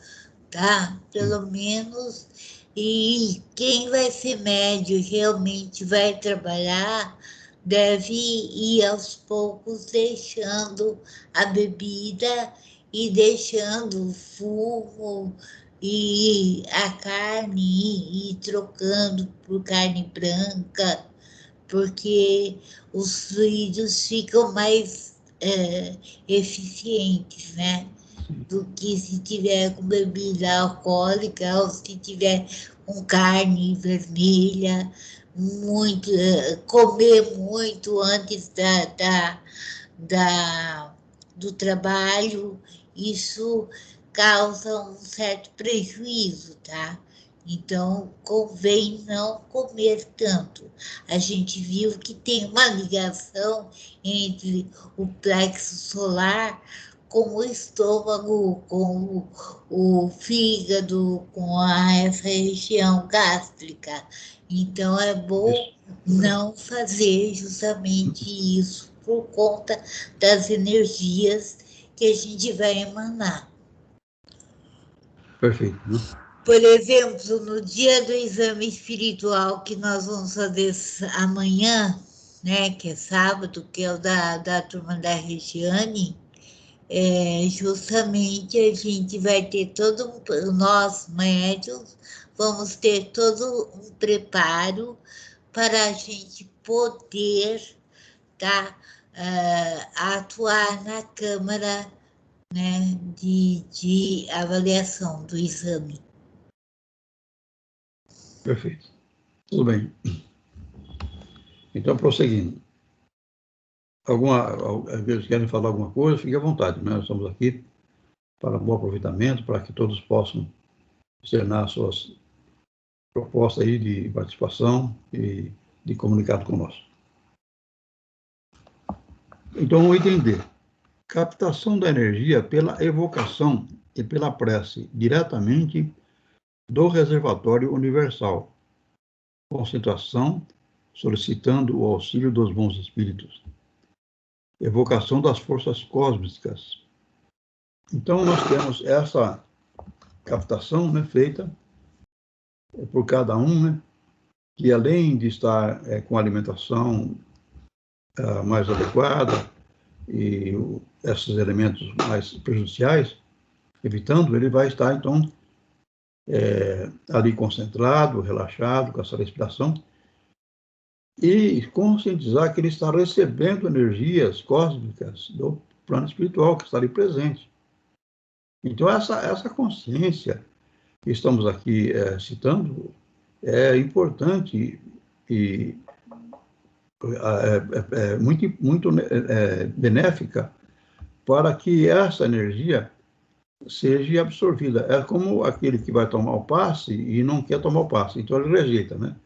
[SPEAKER 4] tá? Pelo menos. E quem vai ser médio realmente vai trabalhar, deve ir aos poucos deixando a bebida e deixando o fumo e a carne, e trocando por carne branca, porque os fluidos ficam mais eficientes, né? Do que se tiver com bebida alcoólica ou se tiver com carne vermelha, muito, comer muito antes do trabalho, isso causa um certo prejuízo, tá? Então, convém não comer tanto. A gente viu que tem uma ligação entre o plexo solar com o estômago, com o fígado, com essa região gástrica. Então, é bom não fazer justamente isso por conta das energias que a gente vai emanar.
[SPEAKER 1] Perfeito, né?
[SPEAKER 4] Por exemplo, no dia do exame espiritual que nós vamos fazer amanhã, né, que é sábado, que é o da turma da Regiane, justamente a gente vai ter nós médiuns, vamos ter todo um preparo para a gente poder atuar na Câmara, né, de avaliação do exame.
[SPEAKER 1] Perfeito. Tudo bem. Então, prosseguindo. Eles querem falar alguma coisa, fique à vontade, né? Nós estamos aqui para bom aproveitamento, para que todos possam externar suas proposta aí de participação e de comunicado conosco. Então, o item D. Captação da energia pela evocação e pela prece diretamente do reservatório universal. Concentração, solicitando o auxílio dos bons espíritos. Evocação das forças cósmicas. Então, nós temos essa captação, né, feita por cada um, né, que além de estar com alimentação mais adequada e esses elementos mais prejudiciais, evitando, ele vai estar, então, ali concentrado, relaxado, com essa respiração, e conscientizar que ele está recebendo energias cósmicas do plano espiritual que está ali presente. Então, essa consciência que estamos aqui citando é importante e muito benéfica para que essa energia seja absorvida. É como aquele que vai tomar o passe e não quer tomar o passe, então ele rejeita, né?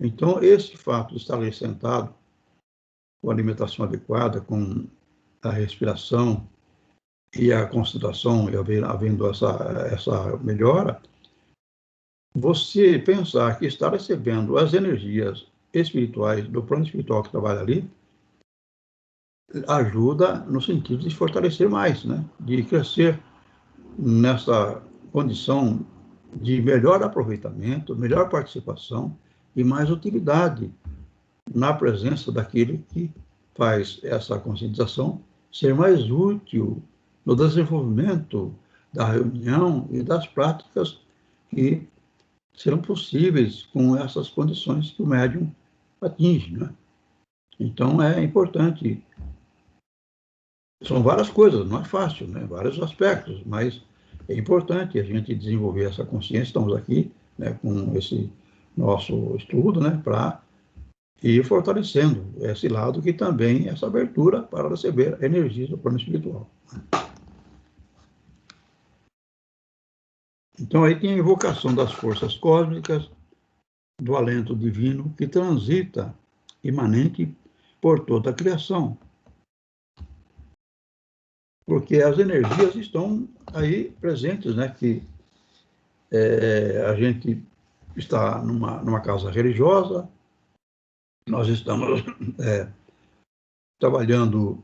[SPEAKER 1] Então, esse fato de estar ali sentado, com a alimentação adequada, com a respiração e a concentração, e havendo essa melhora, você pensar que está recebendo as energias espirituais do plano espiritual que trabalha ali, ajuda no sentido de fortalecer mais, né? De crescer nessa condição de melhor aproveitamento, melhor participação e mais utilidade na presença daquele que faz essa conscientização ser mais útil no desenvolvimento da reunião e das práticas que serão possíveis com essas condições que o médium atinge, né? Então, é importante. São várias coisas, não é fácil, né? Vários aspectos, mas é importante a gente desenvolver essa consciência. Estamos aqui, né, com esse nosso estudo, né, para ir fortalecendo esse lado que também essa abertura para receber energias do plano espiritual. Então, aí tem a invocação das forças cósmicas, do alento divino que transita imanente por toda a criação. Porque as energias estão aí presentes, né? Que a gente está numa casa religiosa, nós estamos trabalhando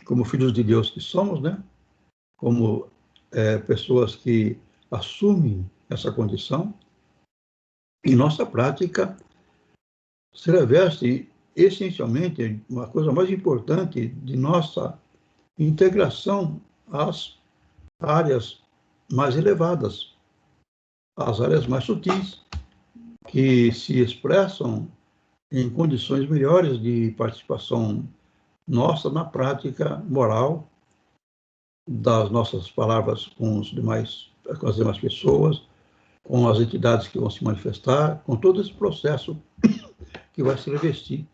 [SPEAKER 1] como filhos de Deus que somos, né? Como pessoas que assumem essa condição, e nossa prática se reveste essencialmente uma coisa mais importante de nossa integração às áreas mais elevadas, às áreas mais sutis, que se expressam em condições melhores de participação nossa na prática moral das nossas palavras com as demais pessoas, com as entidades que vão se manifestar, com todo esse processo que vai se revestir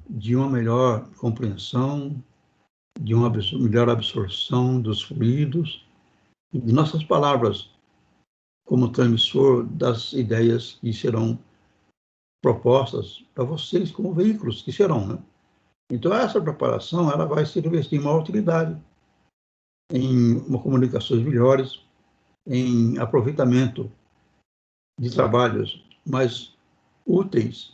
[SPEAKER 1] de uma melhor compreensão, de uma melhor absorção dos fluidos, e de nossas palavras como transmissor das ideias que serão propostas para vocês como veículos que serão, né? Então, essa preparação ela vai se revestir em maior utilidade, em comunicações melhores, em aproveitamento de trabalhos mais úteis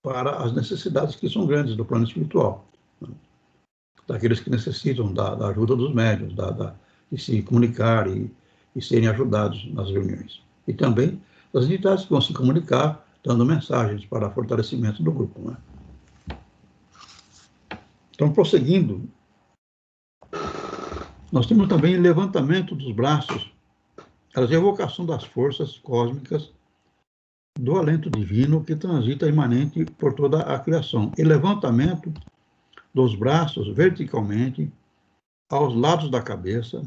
[SPEAKER 1] para as necessidades que são grandes do plano espiritual, né? Daqueles que necessitam da ajuda dos médiuns, de se comunicar e serem ajudados nas reuniões. E também das entidades que vão se comunicar, dando mensagens para fortalecimento do grupo, né? Então, prosseguindo, nós temos também levantamento dos braços, a evocação das forças cósmicas do alento divino que transita imanente por toda a criação, e levantamento dos braços verticalmente aos lados da cabeça,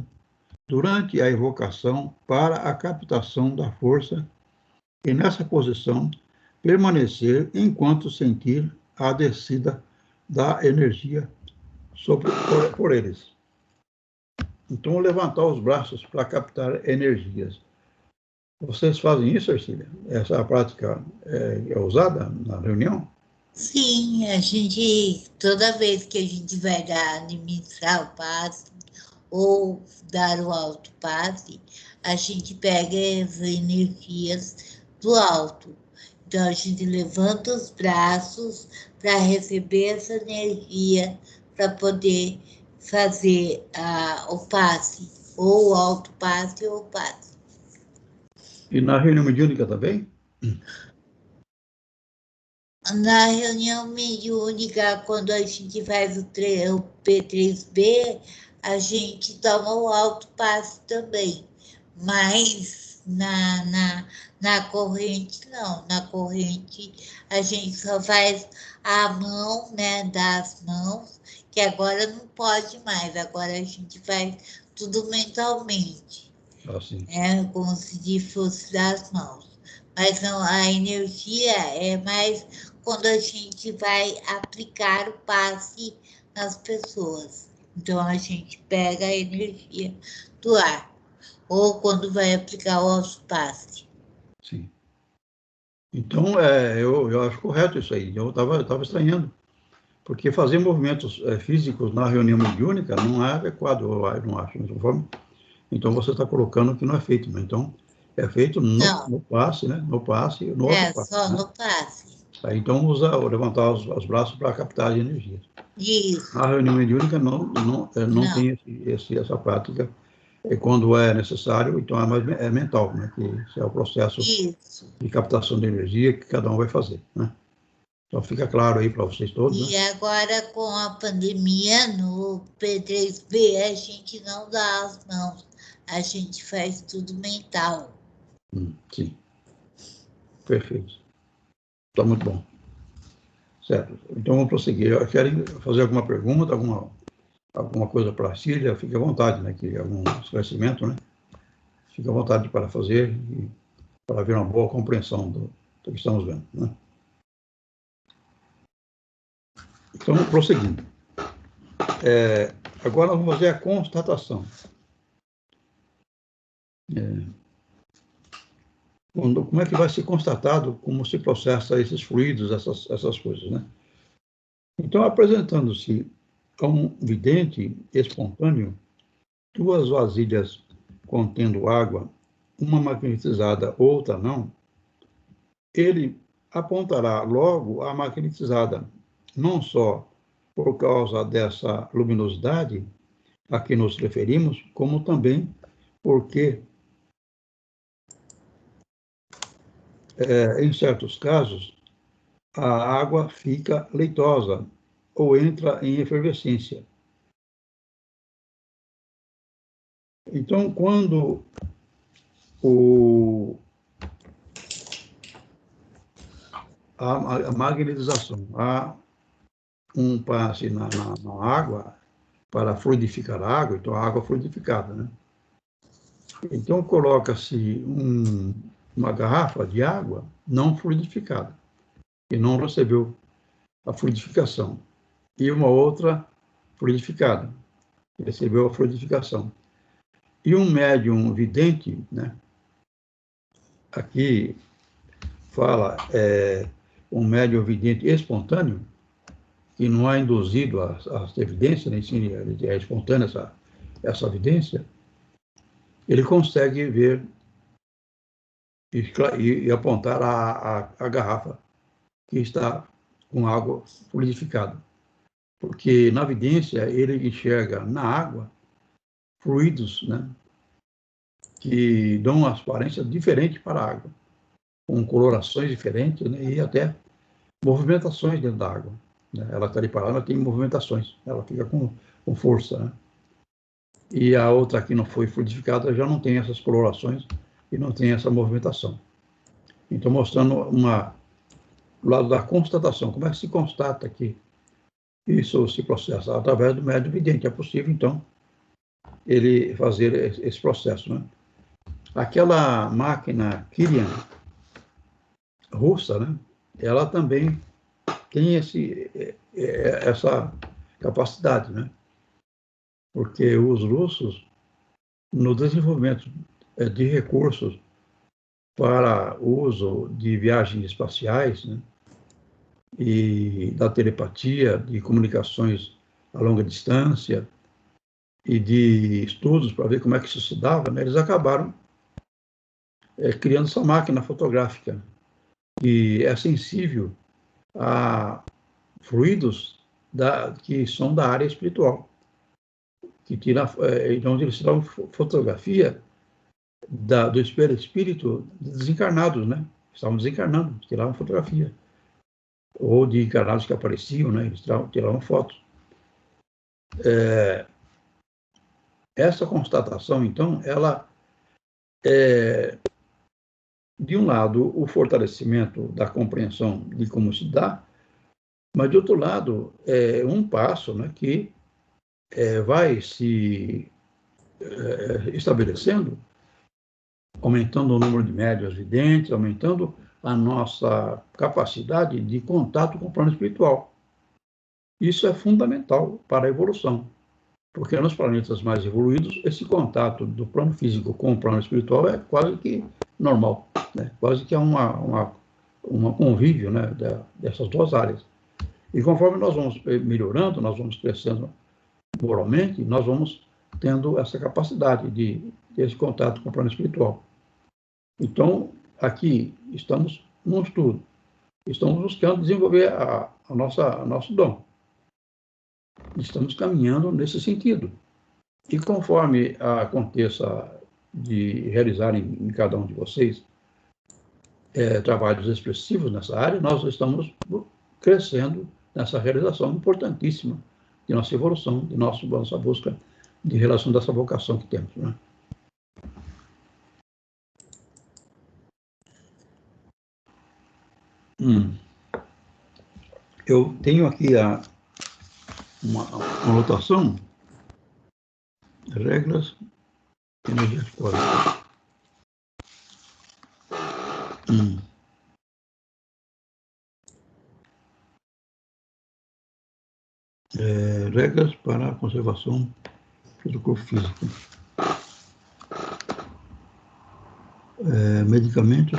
[SPEAKER 1] durante a evocação para a captação da força, e nessa posição permanecer enquanto sentir a descida da energia por eles. Então, levantar os braços para captar energias Vocês fazem isso, Ercília? Essa prática é usada na reunião?
[SPEAKER 4] Sim, a gente, toda vez que a gente vai administrar o passe ou dar o alto passe, a gente pega as energias do alto. Então, a gente levanta os braços para receber essa energia, para poder fazer o passe, ou o alto passe ou o passe.
[SPEAKER 1] E na reunião mediúnica também?
[SPEAKER 4] Na reunião mediúnica, quando a gente faz o P3B, a gente toma o alto passe também. Mas na corrente, não. Na corrente, a gente só faz a mão, né, das mãos, que agora não pode mais. Agora a gente faz tudo mentalmente.
[SPEAKER 1] Assim.
[SPEAKER 4] Como se fosse das mãos. Mas não, a energia é mais quando a gente vai aplicar o passe nas pessoas. Então, a gente pega a energia do ar. Ou quando vai aplicar o passe.
[SPEAKER 1] Sim. Então, eu acho correto isso aí. Eu estava estranhando. Porque fazer movimentos físicos na reunião mediúnica não é adequado, eu não acho. Então, você está colocando que não é feito. Né? Então, é feito no passe, né? No passe, no outro passe.
[SPEAKER 4] Só
[SPEAKER 1] né?
[SPEAKER 4] no passe.
[SPEAKER 1] Aí, então, levantar os braços para captar a energia.
[SPEAKER 4] Isso.
[SPEAKER 1] A reunião mediúnica não tem essa prática. E quando é necessário, então é mental, né? Que esse é o processo de captação de energia que cada um vai fazer, né? Então fica claro aí para vocês todos.
[SPEAKER 4] E agora, com a pandemia, no P3B, a gente não dá as mãos. A gente faz tudo mental.
[SPEAKER 1] Sim. Perfeito. Está muito bom. Certo. Então vamos prosseguir. Querem fazer alguma pergunta, alguma coisa para a Cília? Fique à vontade, né? Que algum esclarecimento, né? Fique à vontade para fazer e para haver uma boa compreensão do que estamos vendo, né? Então, prosseguindo. Agora nós vamos fazer a constatação. Como é que vai ser constatado como se processa esses fluidos, essas coisas, né? Então, apresentando-se a um vidente espontâneo, 2 vasilhas contendo água, uma magnetizada, outra não, ele apontará logo a magnetizada, não só por causa dessa luminosidade a que nos referimos, como também porque, em certos casos, a água fica leitosa ou entra em efervescência. Então, quando a magnetização, há um passe na água para fluidificar a água, então a água fluidificada, né? Então, coloca-se uma garrafa de água não fluidificada, que não recebeu a fluidificação, e uma outra fluidificada, que recebeu a fluidificação. E um médium vidente, né? Aqui fala um médium vidente espontâneo, que não é induzido às evidências, nem sim, é espontânea essa evidência, ele consegue ver e apontar a garrafa que está com água fluidificada. Porque na evidência ele enxerga na água fluidos, né, que dão uma aparência diferente para a água, com colorações diferentes, né, e até movimentações dentro da água. Né? Ela está ali parada, ela tem movimentações, ela fica com força. Né? E a outra que não foi fluidificada já não tem essas colorações e não tem essa movimentação. Então, mostrando o lado da constatação, como é que se constata que isso se processa? Através do médium vidente. É possível, então, ele fazer esse processo. Né? Aquela máquina Kirian russa, né? Ela também tem essa capacidade, né? Porque os russos, no desenvolvimento de recursos para o uso de viagens espaciais, né, e da telepatia, de comunicações a longa distância e de estudos para ver como é que isso se dava, né, eles acabaram criando essa máquina fotográfica que é sensível a fluidos que são da área espiritual, que tira, onde eles tiram fotografia do espírito desencarnados, né? Estavam desencarnando, tiravam fotografia. Ou de encarnados que apareciam, né? Eles tiravam fotos. Essa constatação, então, ela é, de um lado, o fortalecimento da compreensão de como se dá, mas, de outro lado, é um passo, né, que vai se estabelecendo, aumentando o número de médiuns videntes, aumentando a nossa capacidade de contato com o plano espiritual. Isso é fundamental para a evolução, porque nos planetas mais evoluídos, esse contato do plano físico com o plano espiritual é quase que normal, né? Quase que é uma convívio, né, dessas duas áreas. E conforme nós vamos melhorando, nós vamos crescendo moralmente, nós vamos tendo essa capacidade de ter esse contato com o plano espiritual. Então, aqui estamos num estudo, estamos buscando desenvolver nosso dom. Estamos caminhando nesse sentido. E conforme aconteça de realizarem em cada um de vocês trabalhos expressivos nessa área, nós estamos crescendo nessa realização importantíssima de nossa evolução, de nossa busca de relação dessa vocação que temos, né? Eu tenho aqui uma anotação, regras de energia cósmica. Regras para a conservação do corpo físico. Medicamentos.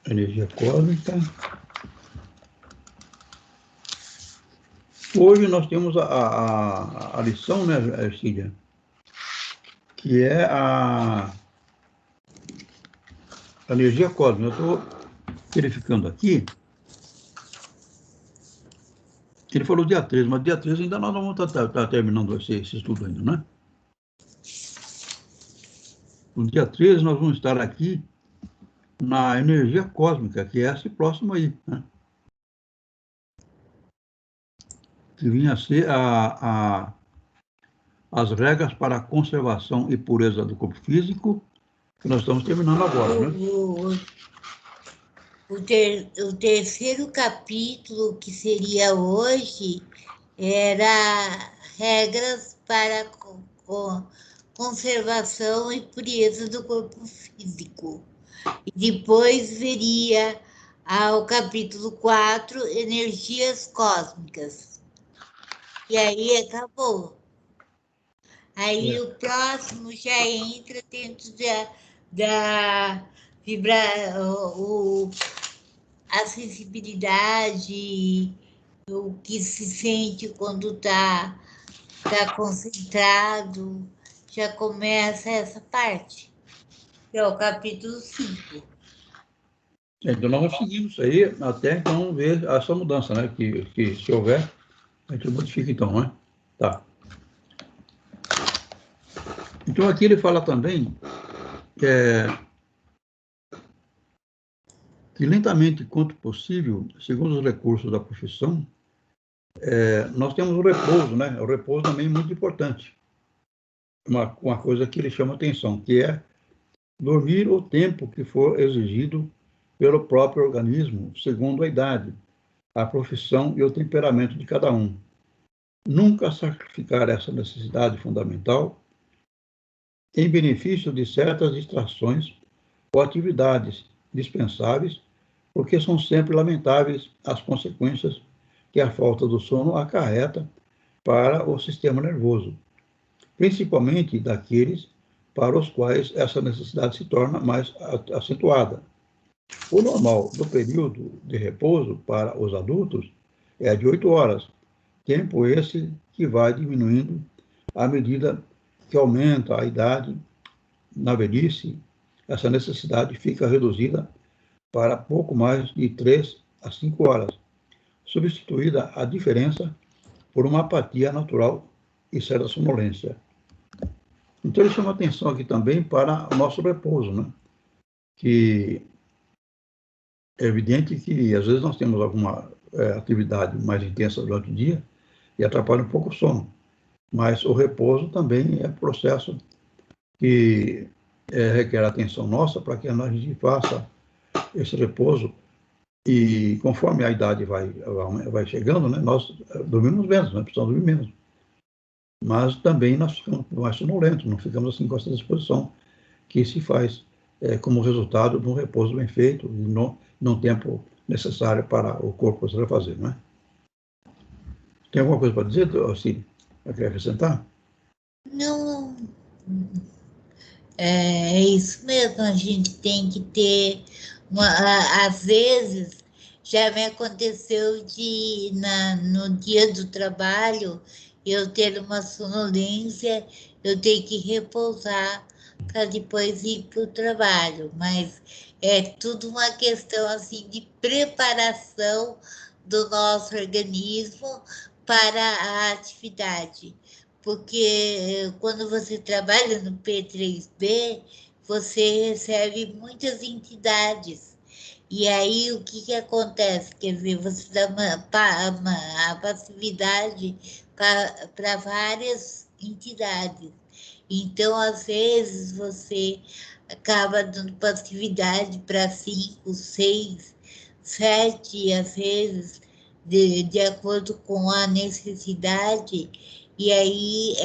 [SPEAKER 1] Energia cósmica. Hoje nós temos a lição, né, Cília, que é a energia cósmica. Eu estou verificando aqui. Ele falou dia 13, mas dia 13 ainda nós não vamos estar terminando esse estudo ainda, né? No dia 13 nós vamos estar aqui na energia cósmica, que é esse próximo aí, né? Que vinha a ser as regras para a conservação e pureza do corpo físico, que nós estamos terminando agora, né?
[SPEAKER 4] O terceiro capítulo, que seria hoje, era regras para conservação e pureza do corpo físico. E depois viria ao capítulo 4, energias cósmicas. E aí acabou. Aí o próximo já entra dentro da a sensibilidade, o que se sente quando está concentrado, já começa essa parte, que é o capítulo 5.
[SPEAKER 1] Então nós vamos seguindo isso aí até então ver essa mudança, né? Que se houver, a gente modifica então, né? Tá. Então aqui ele fala também que lentamente quanto possível, segundo os recursos da profissão, nós temos o repouso, né? O repouso também é muito importante. Uma coisa que ele chama atenção, que é dormir o tempo que for exigido pelo próprio organismo, segundo a idade, a profissão e o temperamento de cada um. Nunca sacrificar essa necessidade fundamental em benefício de certas distrações ou atividades dispensáveis, porque são sempre lamentáveis as consequências que a falta do sono acarreta para o sistema nervoso, principalmente daqueles para os quais essa necessidade se torna mais acentuada. O normal do período de repouso para os adultos é de 8 horas, tempo esse que vai diminuindo à medida que aumenta a idade. Na velhice, essa necessidade fica reduzida para pouco mais de 3 a 5 horas, substituída a diferença por uma apatia natural e certa sonolência. Então, ele chama atenção aqui também para o nosso repouso, né? Que é evidente que, às vezes, nós temos alguma atividade mais intensa durante o dia e atrapalha um pouco o sono. Mas o repouso também é um processo que requer atenção nossa para que a gente faça esse repouso. E conforme a idade vai chegando, né, nós dormimos menos, né, precisamos dormir menos. Mas também nós ficamos mais sonolentos, não ficamos assim com essa disposição que se faz como resultado de um repouso bem feito e no tempo necessário para o corpo se refazer, não é? Tem alguma coisa para dizer, Cília? Quer acrescentar?
[SPEAKER 4] Não, é isso mesmo, a gente tem que ter, às vezes, já me aconteceu no dia do trabalho, eu ter uma sonolência, eu tenho que repousar para depois ir para o trabalho, mas é tudo uma questão assim de preparação do nosso organismo para a atividade. Porque quando você trabalha no P3B, você recebe muitas entidades. E aí, o que acontece? Quer dizer, você dá a passividade para várias entidades. Então, às vezes, você acaba dando passividade para 5, 6, 7, às vezes, de acordo com a necessidade, e aí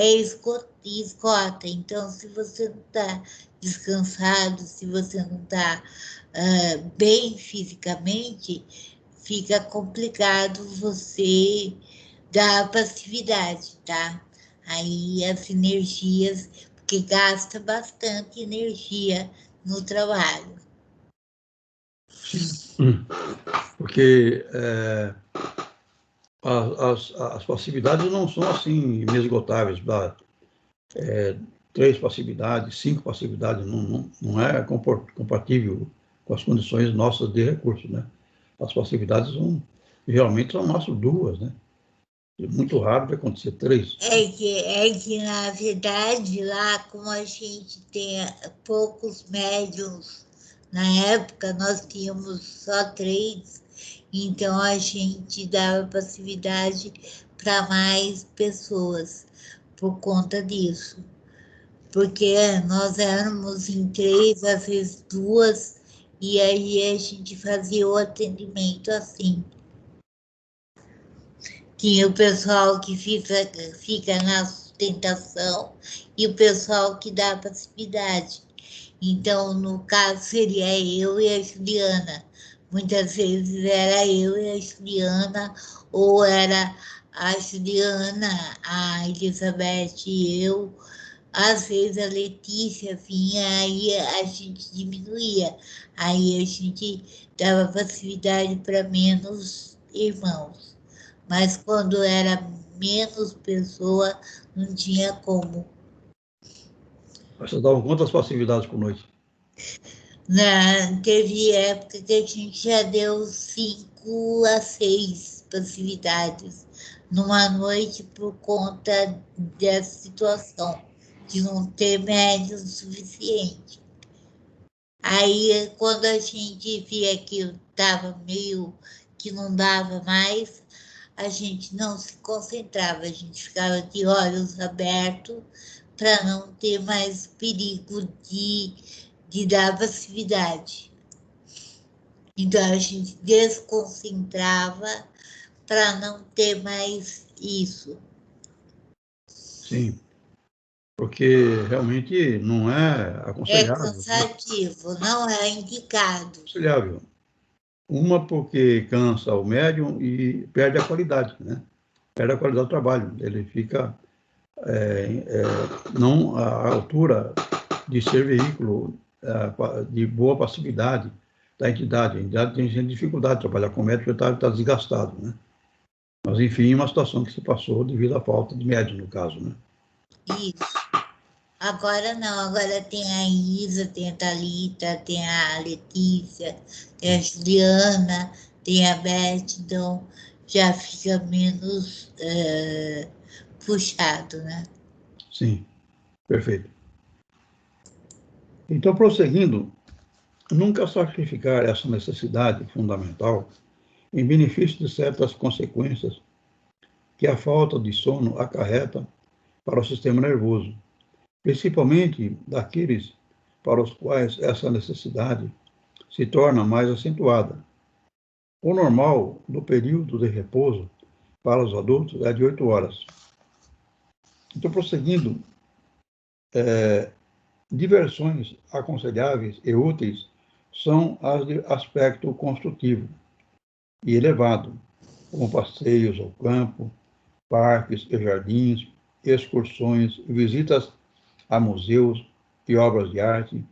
[SPEAKER 4] esgota. Então, se você não está descansado, se você não está bem fisicamente, fica complicado você dar passividade, tá? Aí as energias, porque gasta bastante energia no trabalho.
[SPEAKER 1] Sim, porque as passividades não são assim inesgotáveis. 3 passividades, 5 passividades, não é compatível com as condições nossas de recurso, né? As passividades geralmente são nossas 2, né? É muito raro de acontecer 3.
[SPEAKER 4] É que, na verdade, lá, como a gente tem poucos médiums, na época nós tínhamos só 3, então a gente dava passividade para mais pessoas por conta disso. Porque nós éramos em 3, às vezes 2, e aí a gente fazia o atendimento assim. Tinha o pessoal que fica na sustentação e o pessoal que dá passividade. Então, no caso, seria eu e a Juliana. Muitas vezes era eu e a Juliana, ou era a Juliana, a Elizabeth e eu. Às vezes a Letícia vinha, aí a gente diminuía. Aí a gente dava passividade para menos irmãos. Mas quando era menos pessoa, não tinha como.
[SPEAKER 1] Vocês davam quantas passividades por noite?
[SPEAKER 4] Teve época que a gente já deu 5 a 6 passividades numa noite por conta dessa situação, de não ter médium suficiente. Aí, quando a gente via que estava meio que não dava mais, a gente não se concentrava, a gente ficava de olhos abertos para não ter mais perigo de dar passividade. Então, a gente desconcentrava para não ter mais isso.
[SPEAKER 1] Sim, porque realmente não é aconselhável.
[SPEAKER 4] É cansativo, não é indicado.
[SPEAKER 1] Aconselhável. Uma porque cansa o médium e perde a qualidade, né? Perde a qualidade do trabalho. Ele fica não à altura de ser veículo de boa passividade da entidade. A entidade tem dificuldade de trabalhar com médico porque está desgastado, né? Mas, enfim, uma situação que se passou devido à falta de médico, no caso, né?
[SPEAKER 4] Isso. Agora não, agora tem a Isa, tem a Thalita, tem a Letícia, tem a Juliana, tem a Beth, então já fica menos puxado, né?
[SPEAKER 1] Sim, perfeito. Então, prosseguindo, nunca sacrificar essa necessidade fundamental em benefício de certas consequências que a falta de sono acarreta para o sistema nervoso, principalmente daqueles para os quais essa necessidade se torna mais acentuada. O normal do período de repouso para os adultos é de 8 horas. Então, prosseguindo, diversões aconselháveis e úteis são as de aspecto construtivo e elevado, como passeios ao campo, parques e jardins, excursões, visitas a museus e obras de arte,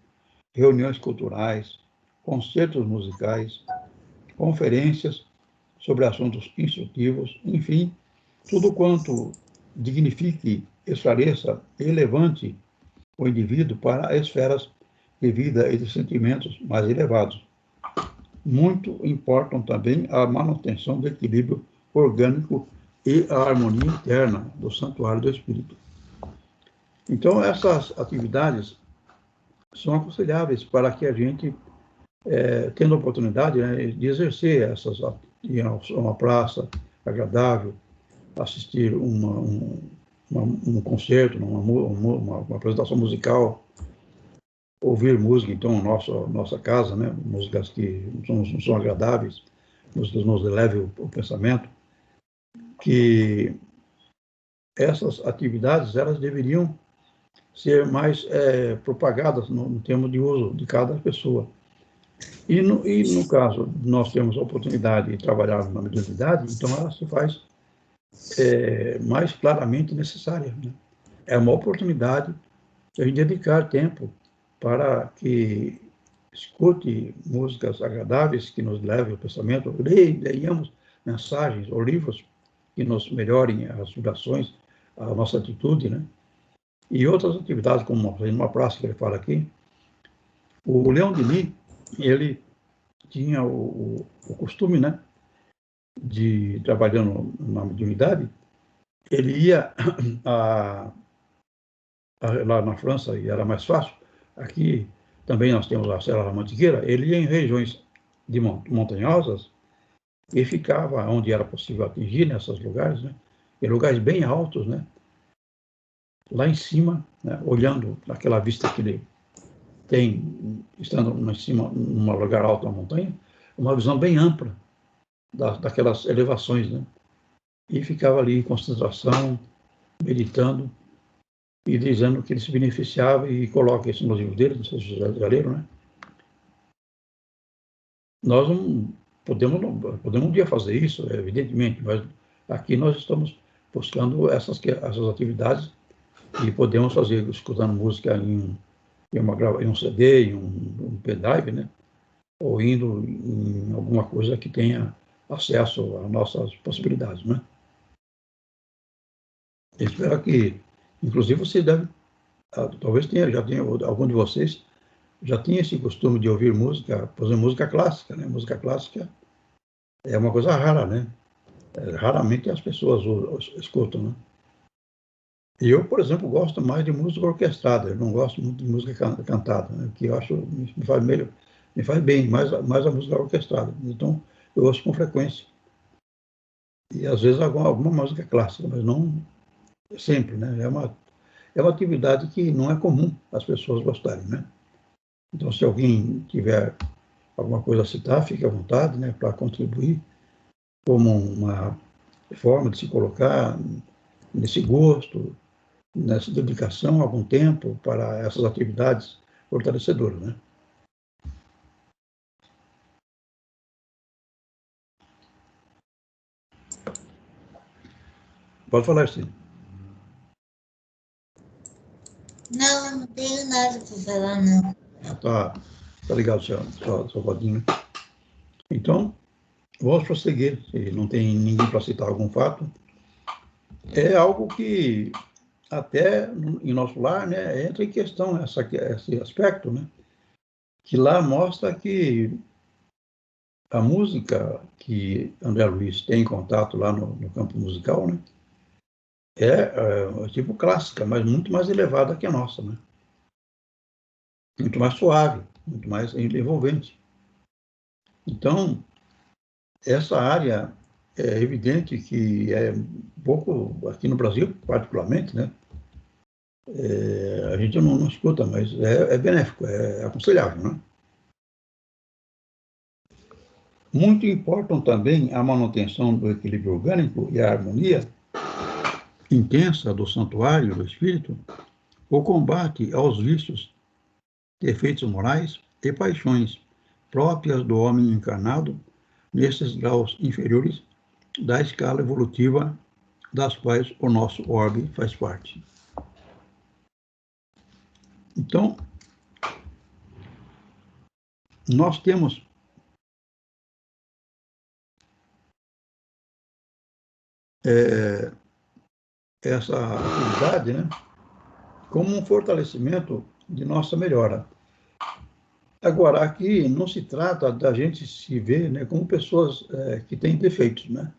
[SPEAKER 1] reuniões culturais, concertos musicais, conferências sobre assuntos instrutivos, enfim, tudo quanto dignifique, esclareça e levante o indivíduo para esferas de vida e de sentimentos mais elevados. Muito importam também a manutenção do equilíbrio orgânico e a harmonia interna do santuário do espírito. Então, essas atividades são aconselháveis para que a gente, tendo a oportunidade, né, de exercer ir a uma praça agradável, assistir um concerto, uma apresentação musical, ouvir música, então, nossa casa, né, músicas que são agradáveis, músicas que nos elevem o pensamento, que essas atividades elas deveriam ser mais propagadas no termo de uso de cada pessoa. E no caso, nós temos a oportunidade de trabalhar na mediunidade, então ela se faz mais claramente necessária, né? É uma oportunidade de a gente dedicar tempo para que escute músicas agradáveis que nos levem ao pensamento, leiamos mensagens ou livros que nos melhorem as vibrações, a nossa atitude, né? E outras atividades, como uma praça que ele fala aqui. O Leão Denis, ele tinha o costume, né, de, trabalhando na mediunidade, ele ia lá na França, e era mais fácil, aqui também nós temos a Serra da Mantiqueira, ele ia em regiões montanhosas e ficava onde era possível atingir, nesses lugares, né, em lugares bem altos, né, lá em cima, né, olhando aquela vista que ele tem, estando em cima, num lugar alto da montanha, uma visão bem ampla daquelas elevações, né? E ficava ali em concentração, meditando e dizendo que ele se beneficiava, e coloca isso no livro dele, não sei se vocês já leram, né? Nós não podemos um dia fazer isso, evidentemente, mas aqui nós estamos buscando essas atividades e podemos fazer, escutando música em um CD, em um pendrive, né? Ou indo em alguma coisa que tenha acesso às nossas possibilidades, né? Eu espero que, inclusive, você deve, talvez já tenha, algum de vocês já tinha esse costume de ouvir música, por exemplo, música clássica, né? Música clássica é uma coisa rara, né? Raramente as pessoas escutam, né? E eu, por exemplo, gosto mais de música orquestrada, eu não gosto muito de música cantada, né? Que eu acho me faz bem, mais a música orquestrada. Então, eu ouço com frequência. E às vezes alguma música clássica, mas não sempre, né? É uma atividade que não é comum as pessoas gostarem, né? Então, se alguém tiver alguma coisa a citar, fique à vontade, né, para contribuir como uma forma de se colocar nesse gosto, nessa dedicação, algum tempo para essas atividades fortalecedoras, né? Pode falar, sim.
[SPEAKER 4] nada para falar, não.
[SPEAKER 1] Tá ligado, seu Vadinho. Então, vamos prosseguir, se não tem ninguém para citar algum fato. É algo que até em nosso lar, né, entra em questão esse aspecto, né, que lá mostra que a música que André Luiz tem em contato lá no campo musical, né, é tipo clássica, mas muito mais elevada que a nossa, né? Muito mais suave, muito mais envolvente. Então, essa área é evidente que é pouco, aqui no Brasil, particularmente, né? A gente não escuta, mas é benéfico, é aconselhável, né? Muito importam também a manutenção do equilíbrio orgânico e a harmonia intensa do santuário do espírito, o combate aos vícios, defeitos morais e paixões próprias do homem encarnado nesses graus inferiores da escala evolutiva das quais o nosso orbe faz parte. Então, nós temos essa atividade, né, como um fortalecimento de nossa melhora. Agora, aqui não se trata da gente se ver, né, como pessoas que têm defeitos, né?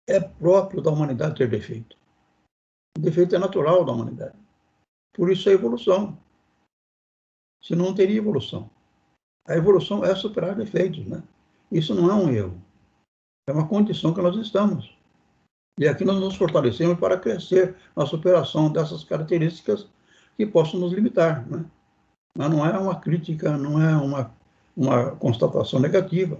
[SPEAKER 1] É próprio da humanidade ter defeito. O defeito é natural da humanidade. Por isso a evolução. Senão não teria evolução. A evolução é superar defeitos, né? Isso não é um erro. É uma condição que nós estamos. E aqui nós nos fortalecemos para crescer na superação dessas características que possam nos limitar, né? Mas não é uma crítica, não é uma constatação negativa.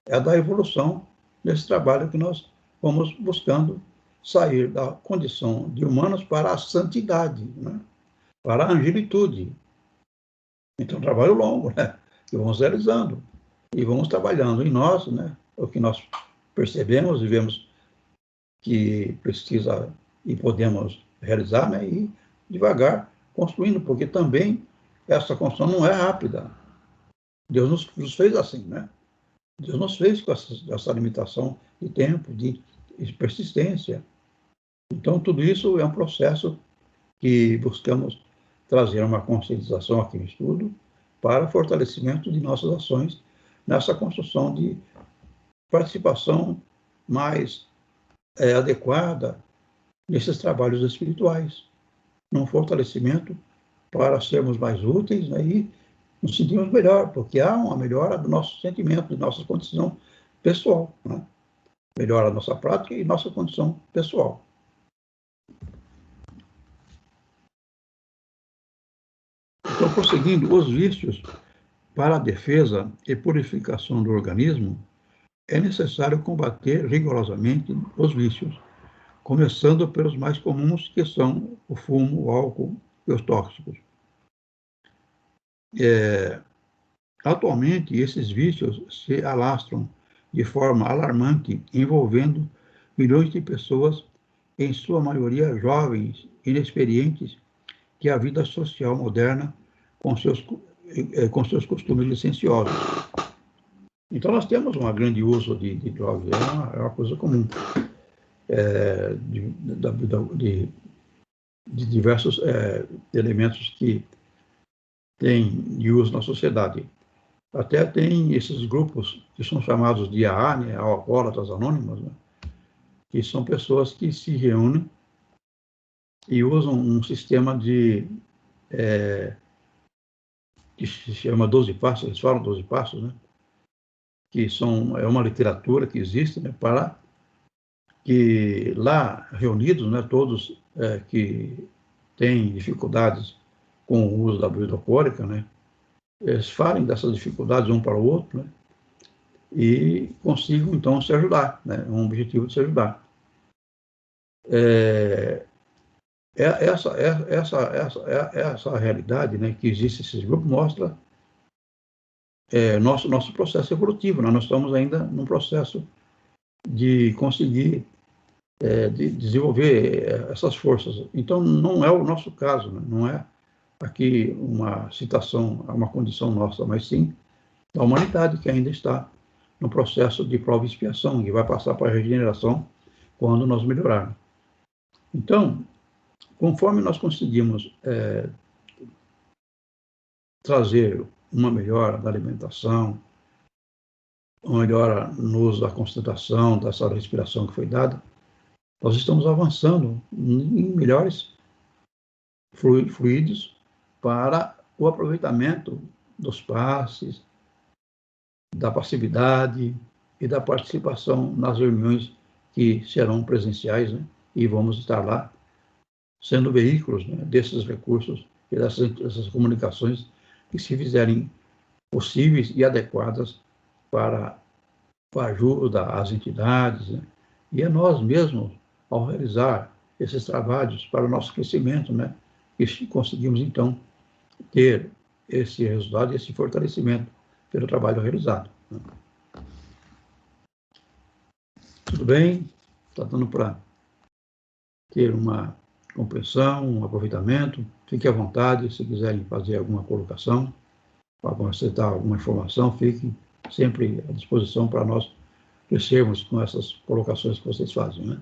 [SPEAKER 1] É da evolução desse trabalho que nós vamos buscando sair da condição de humanos para a santidade, né? Para a angelitude. Então, um trabalho longo, né? Que vamos realizando e vamos trabalhando em nós, né? O que nós percebemos e vemos que precisa e podemos realizar, né? E devagar construindo, porque também essa construção não é rápida. Deus nos fez assim, né? Deus nos fez com essa limitação de tempo, de persistência. Então, tudo isso é um processo que buscamos trazer uma conscientização aqui no estudo para fortalecimento de nossas ações nessa construção de participação mais adequada nesses trabalhos espirituais, num fortalecimento para sermos mais úteis, né, e nos sentimos melhor, porque há uma melhora do nosso sentimento, de nossa condição pessoal, né? Melhora a nossa prática e nossa condição pessoal. Então, prosseguindo, os vícios para a defesa e purificação do organismo, é necessário combater rigorosamente os vícios, começando pelos mais comuns, que são o fumo, o álcool e os tóxicos. Atualmente, esses vícios se alastram de forma alarmante, envolvendo milhões de pessoas, em sua maioria jovens, inexperientes, que a vida social moderna com seus costumes licenciosos. Então, nós temos um grande uso de drogas, é uma coisa comum, de diversos elementos que têm de uso na sociedade. Até tem esses grupos que são chamados de AA, né, alcoólatras anônimos, né, que são pessoas que se reúnem e usam um sistema que se chama 12 passos, eles falam 12 passos, né, que é uma literatura que existe, né, para que lá reunidos, né, todos que têm dificuldades com o uso da bebida alcoólica, né, eles falem dessas dificuldades um para o outro, né, e consigam, então, se ajudar, né, um objetivo de se ajudar. Essa realidade, né, que existe esses grupos mostra nosso processo evolutivo, né? Nós estamos ainda num processo de conseguir de desenvolver essas forças. Então, não é o nosso caso, né? Não é aqui uma citação a uma condição nossa, mas sim da humanidade que ainda está no processo de prova e expiação, que vai passar para a regeneração quando nós melhorarmos. Então, conforme nós conseguimos trazer uma melhora da alimentação, uma melhora no uso da concentração, dessa respiração que foi dada, nós estamos avançando em melhores fluidos para o aproveitamento dos passes, da passividade e da participação nas reuniões que serão presenciais, né? E vamos estar lá sendo veículos, né, desses recursos e dessas comunicações que se fizerem possíveis e adequadas para a ajuda às entidades, né? E a nós mesmos, ao realizar esses trabalhos para o nosso crescimento, né? E conseguimos, então, ter esse resultado, esse fortalecimento pelo trabalho realizado, né? Tudo bem? Está dando para ter uma compreensão, um aproveitamento? Fique à vontade, se quiserem fazer alguma colocação, para acrescentar alguma informação, fiquem sempre à disposição para nós crescermos com essas colocações que vocês fazem, né?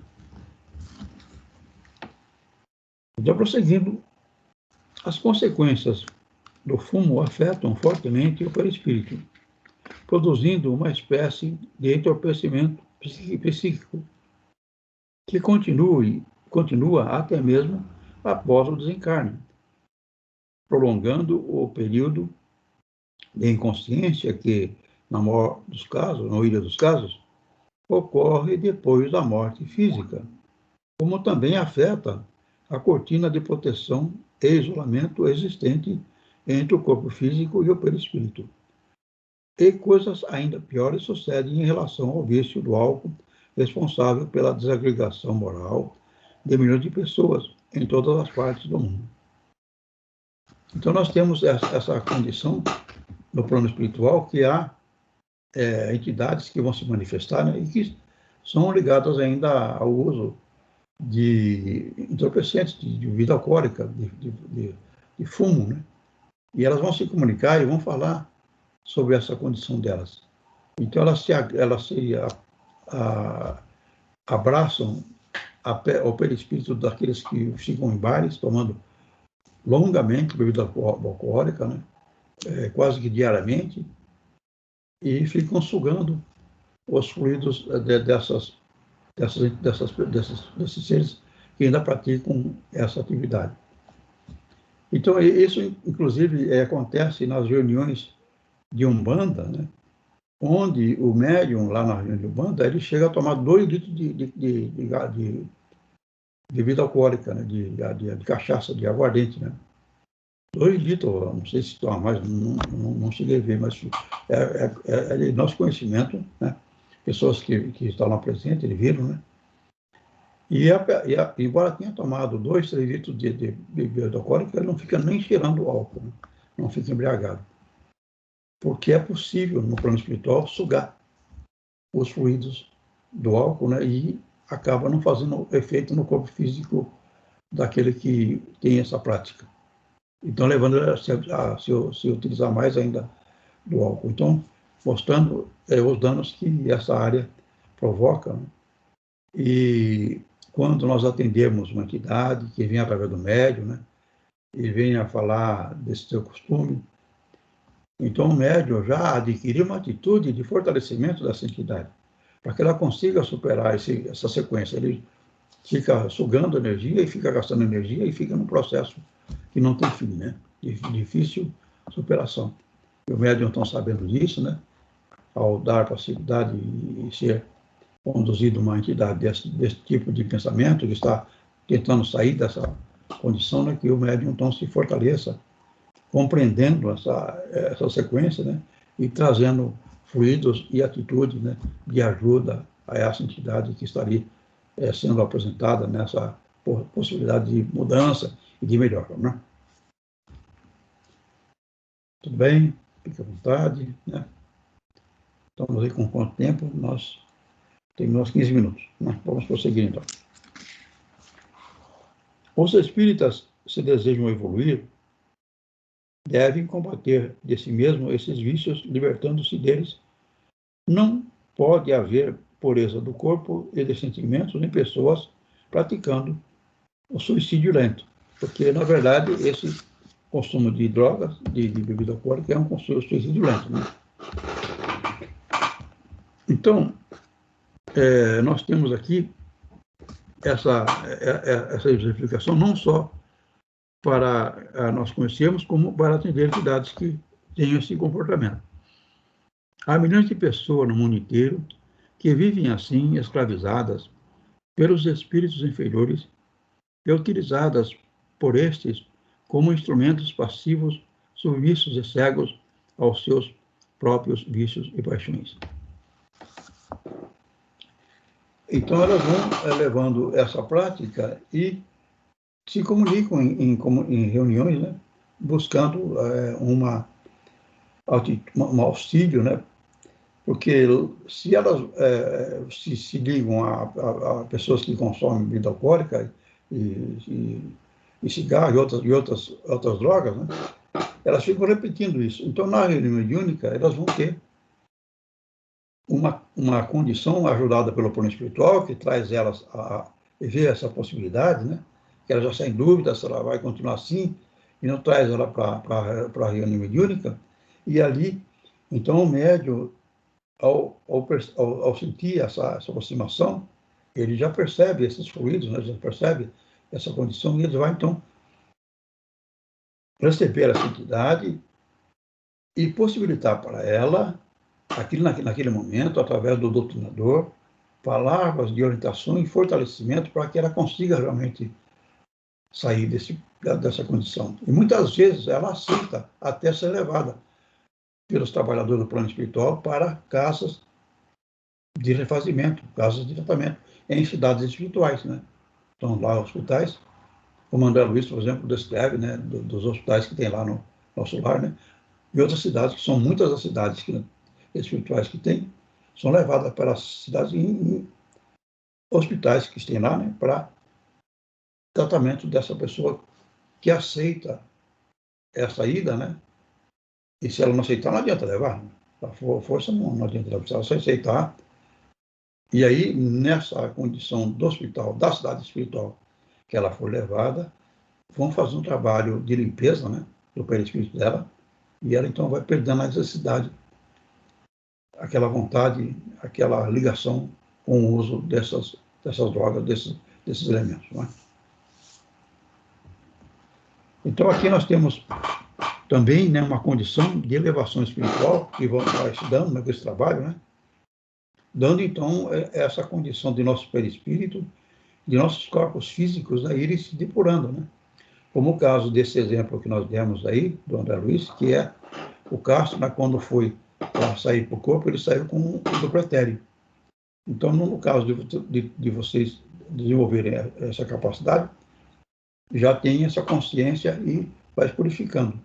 [SPEAKER 1] Então, prosseguindo, as consequências do fumo afetam fortemente o perispírito, produzindo uma espécie de entorpecimento psíquico que continua até mesmo após o desencarne, prolongando o período de inconsciência que, na maioria dos casos, ocorre depois da morte física, como também afeta a cortina de proteção e isolamento existente entre o corpo físico e o perispírito. E coisas ainda piores sucedem em relação ao vício do álcool, responsável pela desagregação moral de milhões de pessoas em todas as partes do mundo. Então, nós temos essa condição no plano espiritual, que há entidades que vão se manifestar, né, e que são ligadas ainda ao uso de entorpecentes, de bebida alcoólica, de fumo, né? E elas vão se comunicar e vão falar sobre essa condição delas. Então, elas se abraçam ao perispírito daqueles que ficam em bares, tomando longamente bebida alcoólica, né? Quase que diariamente, e ficam sugando os fluidos desses seres que ainda praticam essa atividade. Então, isso, inclusive, acontece nas reuniões de Umbanda, né? Onde o médium, lá na reunião de Umbanda, ele chega a tomar 2 litros de bebida alcoólica, né? de cachaça, de aguardente, né? 2 litros, não sei se toma mais, não cheguei a ver, mas é de nosso conhecimento, né? Pessoas que estão lá presentes, eles viram, né? E embora tenha tomado 2, 3 litros de bebida alcoólica, ele não fica nem cheirando o álcool, né? Não fica embriagado. Porque é possível, no plano espiritual, sugar os fluidos do álcool, né? E acaba não fazendo efeito no corpo físico daquele que tem essa prática. Então, levando a se utilizar mais ainda do álcool. Então, mostrando os danos que essa área provoca, né? E quando nós atendemos uma entidade que vem através do médium, né? E vem a falar desse seu costume, então o médium já adquiriu uma atitude de fortalecimento dessa entidade, para que ela consiga superar essa sequência. Ele fica sugando energia e fica gastando energia e fica num processo que não tem fim, né? De difícil superação. E o médium estão sabendo disso, né? Ao dar facilidade e ser conduzido uma entidade desse tipo de pensamento, que está tentando sair dessa condição, né? Que o médium então se fortaleça, compreendendo essa sequência, né? E trazendo fluidos e atitudes, né? De ajuda a essa entidade que está ali sendo apresentada nessa possibilidade de mudança e de melhora, né? Tudo bem? Fique à vontade, né? Estamos aí com quanto tempo? Nós temos 15 minutos, né? Vamos prosseguir, então. Os espíritas, se desejam evoluir, devem combater de si mesmo esses vícios, libertando-se deles. Não pode haver pureza do corpo e de sentimentos em pessoas praticando o suicídio lento, porque, na verdade, esse consumo de drogas, de bebida alcoólica, é um suicídio lento, né? Então, nós temos aqui essa exemplificação não só para nós conhecermos, como para atender entidades que tenham esse comportamento. Há milhões de pessoas no mundo inteiro que vivem assim, escravizadas pelos espíritos inferiores e utilizadas por estes como instrumentos passivos, submissos e cegos aos seus próprios vícios e paixões. Então, elas vão levando essa prática e se comunicam em reuniões, né, buscando um auxílio, né, porque se elas se ligam a pessoas que consomem bebida alcoólica e cigarro e outras drogas, né, elas ficam repetindo isso. Então, na reunião mediúnica, elas vão ter uma condição ajudada pelo plano espiritual, que traz elas a ver essa possibilidade, né? Que ela já está em dúvida se ela vai continuar assim, e não traz ela para a reunião mediúnica, e ali, então, o médium, ao sentir essa aproximação, ele já percebe esses fluidos, né? Já percebe essa condição, e ele vai, então, receber essa entidade e possibilitar para ela, naquele momento, através do doutrinador, palavras de orientação e fortalecimento para que ela consiga realmente sair dessa condição. E muitas vezes ela aceita até ser levada pelos trabalhadores do plano espiritual para casas de refazimento, casas de tratamento em cidades espirituais, né? Então, lá hospitais, como André Luiz, por exemplo, descreve, né, dos hospitais que tem lá no nosso lar, né? E outras cidades, que são muitas as cidades espirituais que tem, são levadas para as cidades em hospitais que tem lá, né, para tratamento dessa pessoa que aceita essa ida, né? E se ela não aceitar, não adianta levar. A força não adianta levar. Se ela se aceitar, e aí, nessa condição do hospital, da cidade espiritual que ela for levada, vão fazer um trabalho de limpeza, né, do perispírito dela, e ela então vai perdendo a necessidade, aquela vontade, aquela ligação com o uso dessas drogas, desses elementos, né? Então, aqui nós temos também, né, uma condição de elevação espiritual que vai se dando, né, com esse trabalho, né, dando, então, essa condição de nosso perispírito, de nossos corpos físicos, né, irem se depurando, né? Como o caso desse exemplo que nós demos aí, do André Luiz, que é o Castro, né, quando foi para sair para o corpo, ele saiu com o pretérito. Então, no caso de vocês desenvolverem essa capacidade, já tem essa consciência e vai purificando.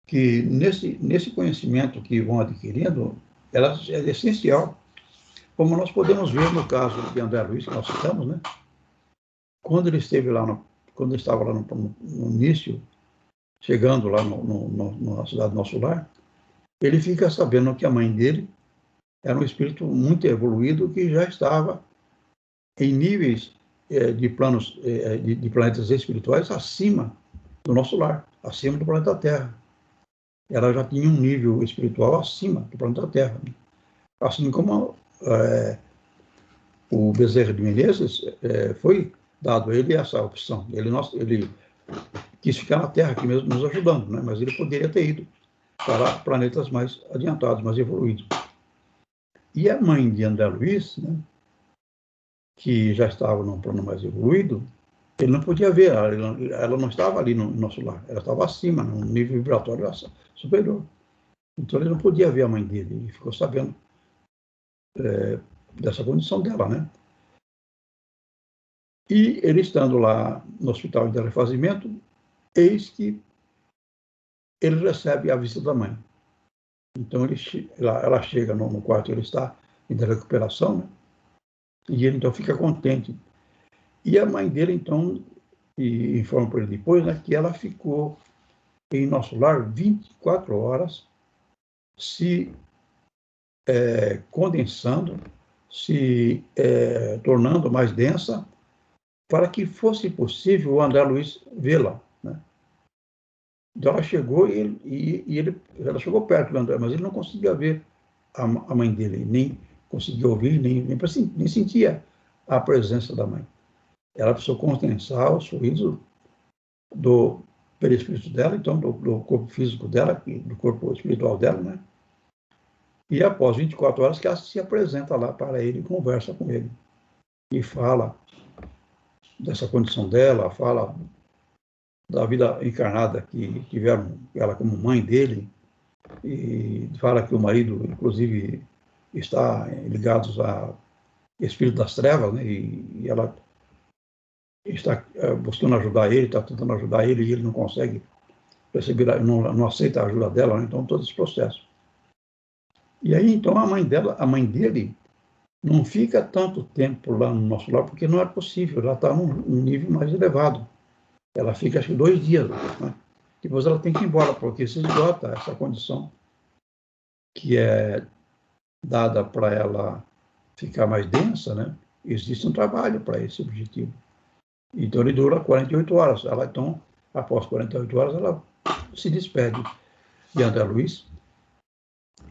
[SPEAKER 1] Que nesse conhecimento que vão adquirindo, ela é essencial, como nós podemos ver no caso de André Luiz, que nós citamos, né? Quando ele esteve lá, quando ele estava lá no início, chegando lá na cidade do nosso lar, ele fica sabendo que a mãe dele era um espírito muito evoluído que já estava em níveis de planos, de planetas espirituais acima do nosso lar, acima do planeta Terra. Ela já tinha um nível espiritual acima do planeta Terra, né? Assim como o Bezerra de Menezes foi dado a ele essa opção. Ele quis ficar na Terra aqui mesmo nos ajudando, né? Mas ele poderia ter ido para planetas mais adiantados, mais evoluídos. E a mãe de André Luiz, né, que já estava num plano mais evoluído, ele não podia ver, ela não estava ali no nosso lar, ela estava acima, num nível vibratório superior. Então ele não podia ver a mãe dele, ele ficou sabendo dessa condição dela, né? E ele estando lá no hospital de refazimento, eis que ele recebe a visita da mãe. Então ela chega no quarto, ele está em recuperação, né? E ele então fica contente. E a mãe dele então informa para ele depois, né, que ela ficou em nosso lar 24 horas, se condensando, se tornando mais densa, para que fosse possível o André Luiz vê-la, né? Então ela chegou ela chegou perto do André, mas ele não conseguia ver a mãe dele, nem conseguia ouvir, nem sentia a presença da mãe. Ela precisou condensar o sorriso do perispírito dela, então do corpo físico dela, do corpo espiritual dela, né? E após 24 horas que ela se apresenta lá para ele e conversa com ele. E fala dessa condição dela, fala da vida encarnada que tiveram ela como mãe dele, e fala que o marido, inclusive, está ligado a espírito das trevas, né? E ela está buscando ajudar ele, está tentando ajudar ele, e ele não consegue perceber, não aceita a ajuda dela, né? Então todo esse processo. E aí, então, a mãe dele, não fica tanto tempo lá no nosso lar, porque não é possível, ela está num nível mais elevado. Ela fica, acho que 2 dias, né? Depois ela tem que ir embora, porque se esgota essa condição que é dada para ela ficar mais densa, né? Existe um trabalho para esse objetivo. Então, ele dura 48 horas. Então, após 48 horas, ela se despede de André Luiz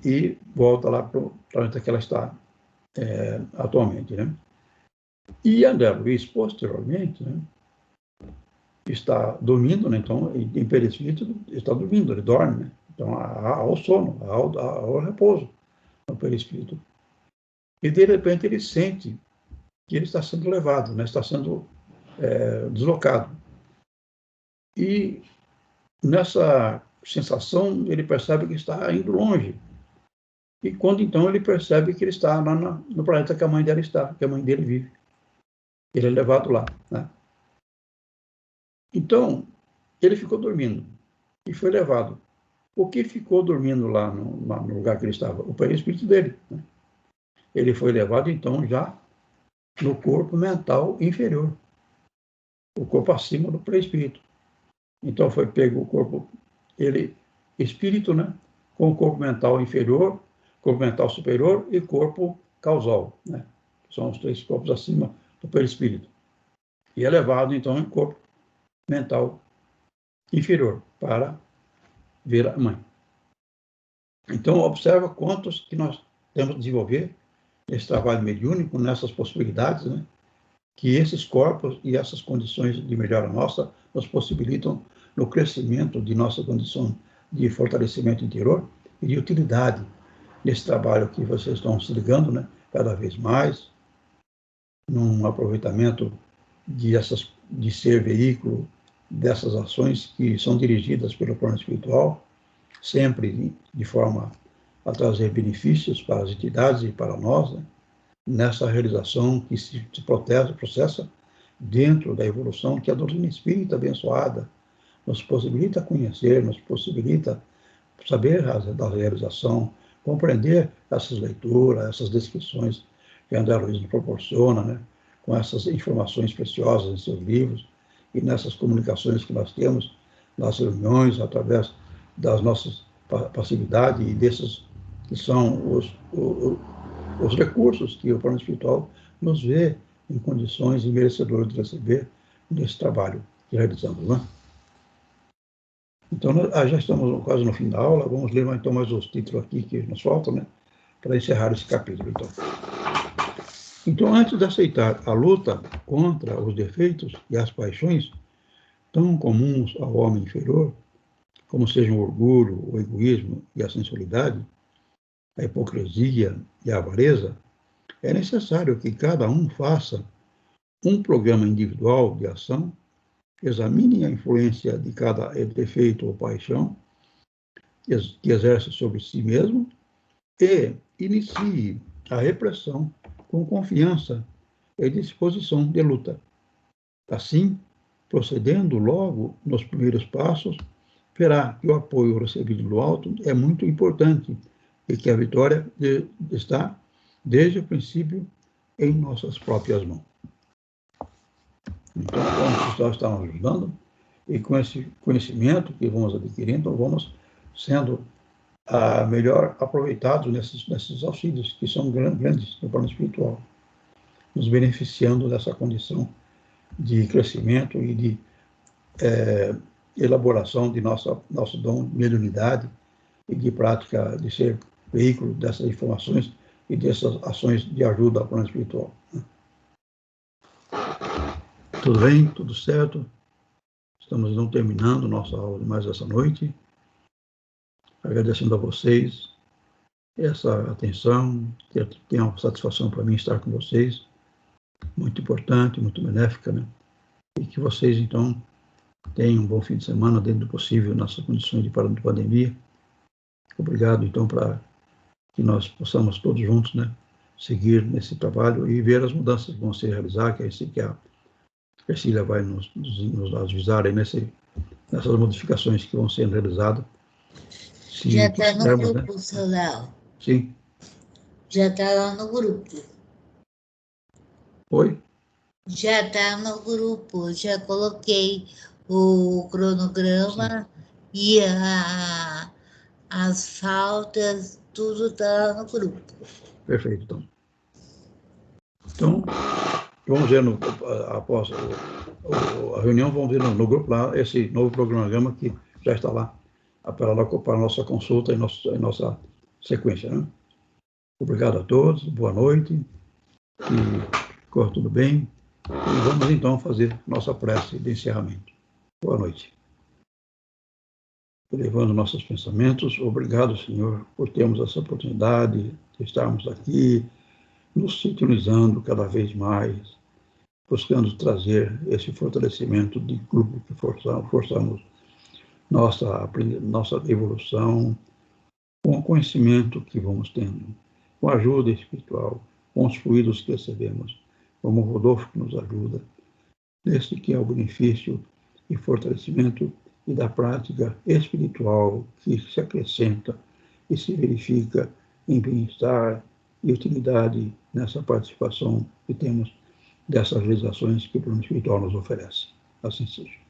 [SPEAKER 1] e volta lá para o planeta que ela está atualmente, né? E André Luiz, posteriormente, né, está dormindo, né? Então, em perispírito, está dormindo, ele dorme, né? Então, há o sono, há o repouso no perispírito. E, de repente, ele sente que ele está sendo levado, né? Está sendo deslocado. E, nessa sensação, ele percebe que está indo longe. E quando, então, ele percebe que ele está lá no planeta que a mãe dele está, que a mãe dele vive. Ele é levado lá, né? Então, ele ficou dormindo e foi levado. O que ficou dormindo lá no lugar que ele estava? O perispírito dele, né? Ele foi levado, então, já no corpo mental inferior, o corpo acima do perispírito. Então, foi pego o corpo, espírito, né? Com o corpo mental inferior, corpo mental superior e corpo causal, né? São os 3 corpos acima do perispírito. E é levado, então, em corpo mental inferior para ver a mãe. Então, observa quantos que nós temos que desenvolver esse trabalho mediúnico, nessas possibilidades, né? Que esses corpos e essas condições de melhora nossa nos possibilitam no crescimento de nossa condição de fortalecimento interior e de utilidade nesse trabalho que vocês estão se ligando, né? Cada vez mais, num aproveitamento de ser veículo dessas ações que são dirigidas pelo plano espiritual, sempre de forma a trazer benefícios para as entidades e para nós, né? Nessa realização que se processa dentro da evolução que a doutrina espírita abençoada nos possibilita conhecer, nos possibilita saber da realização, compreender essas leituras, essas descrições que André Luiz nos proporciona, né? Com essas informações preciosas em seus livros e nessas comunicações que nós temos nas reuniões, através das nossas passividades e desses que são os recursos que o plano espiritual nos vê em condições e merecedores de receber nesse trabalho que realizamos, né? Então, já estamos quase no fim da aula, vamos ler então mais os títulos aqui que nos faltam, né? Para encerrar esse capítulo, Então, antes de aceitar a luta contra os defeitos e as paixões tão comuns ao homem inferior, como sejam o orgulho, o egoísmo e a sensualidade, a hipocrisia e a avareza, é necessário que cada um faça um programa individual de ação, examine a influência de cada defeito ou paixão que exerce sobre si mesmo e inicie a repressão com confiança e disposição de luta. Assim, procedendo logo nos primeiros passos, verá que o apoio recebido do alto é muito importante e que a vitória está, desde o princípio, em nossas próprias mãos. Então, como o pessoal está nos ajudando, E com esse conhecimento que vamos adquirindo, vamos sendo melhor aproveitados nesses auxílios, que são grandes no plano espiritual, nos beneficiando dessa condição de crescimento e de elaboração de nosso dom de mediunidade e de prática de ser veículo dessas informações e dessas ações de ajuda ao plano espiritual. Tudo bem? Tudo certo? Estamos então terminando nossa aula mais essa noite. Agradecendo a vocês essa atenção, tem uma satisfação para mim estar com vocês, muito importante, muito benéfica, né? E que vocês, então, tenham um bom fim de semana, dentro do possível, nessas condições de pandemia. Obrigado, então, para que nós possamos todos juntos, né, seguir nesse trabalho e ver as mudanças que vão ser realizadas, que a Ercília vai nos avisar aí nessas modificações que vão ser realizadas.
[SPEAKER 4] Já está no grupo, né? Seu Léo.
[SPEAKER 1] Sim.
[SPEAKER 4] Já está lá no grupo.
[SPEAKER 1] Oi?
[SPEAKER 4] Já está no grupo, já coloquei o cronograma. Sim. E as faltas, tudo está no grupo.
[SPEAKER 1] Perfeito, então. Então, vamos ver após a reunião, vamos ver no grupo lá esse novo cronograma que já está lá para a nossa consulta e nossa sequência, né? Obrigado a todos, boa noite, que corra tudo bem, e vamos então fazer nossa prece de encerramento. Boa noite. Elevando nossos pensamentos, obrigado, Senhor, por termos essa oportunidade de estarmos aqui, nos sintonizando cada vez mais, buscando trazer esse fortalecimento de grupo que forçamos nossa evolução, com o conhecimento que vamos tendo, com a ajuda espiritual, com os fluidos que recebemos, como o Rodolfo que nos ajuda, nesse que é o benefício e fortalecimento e da prática espiritual que se acrescenta e se verifica em bem-estar e utilidade nessa participação que temos dessas realizações que o plano espiritual nos oferece. Assim seja.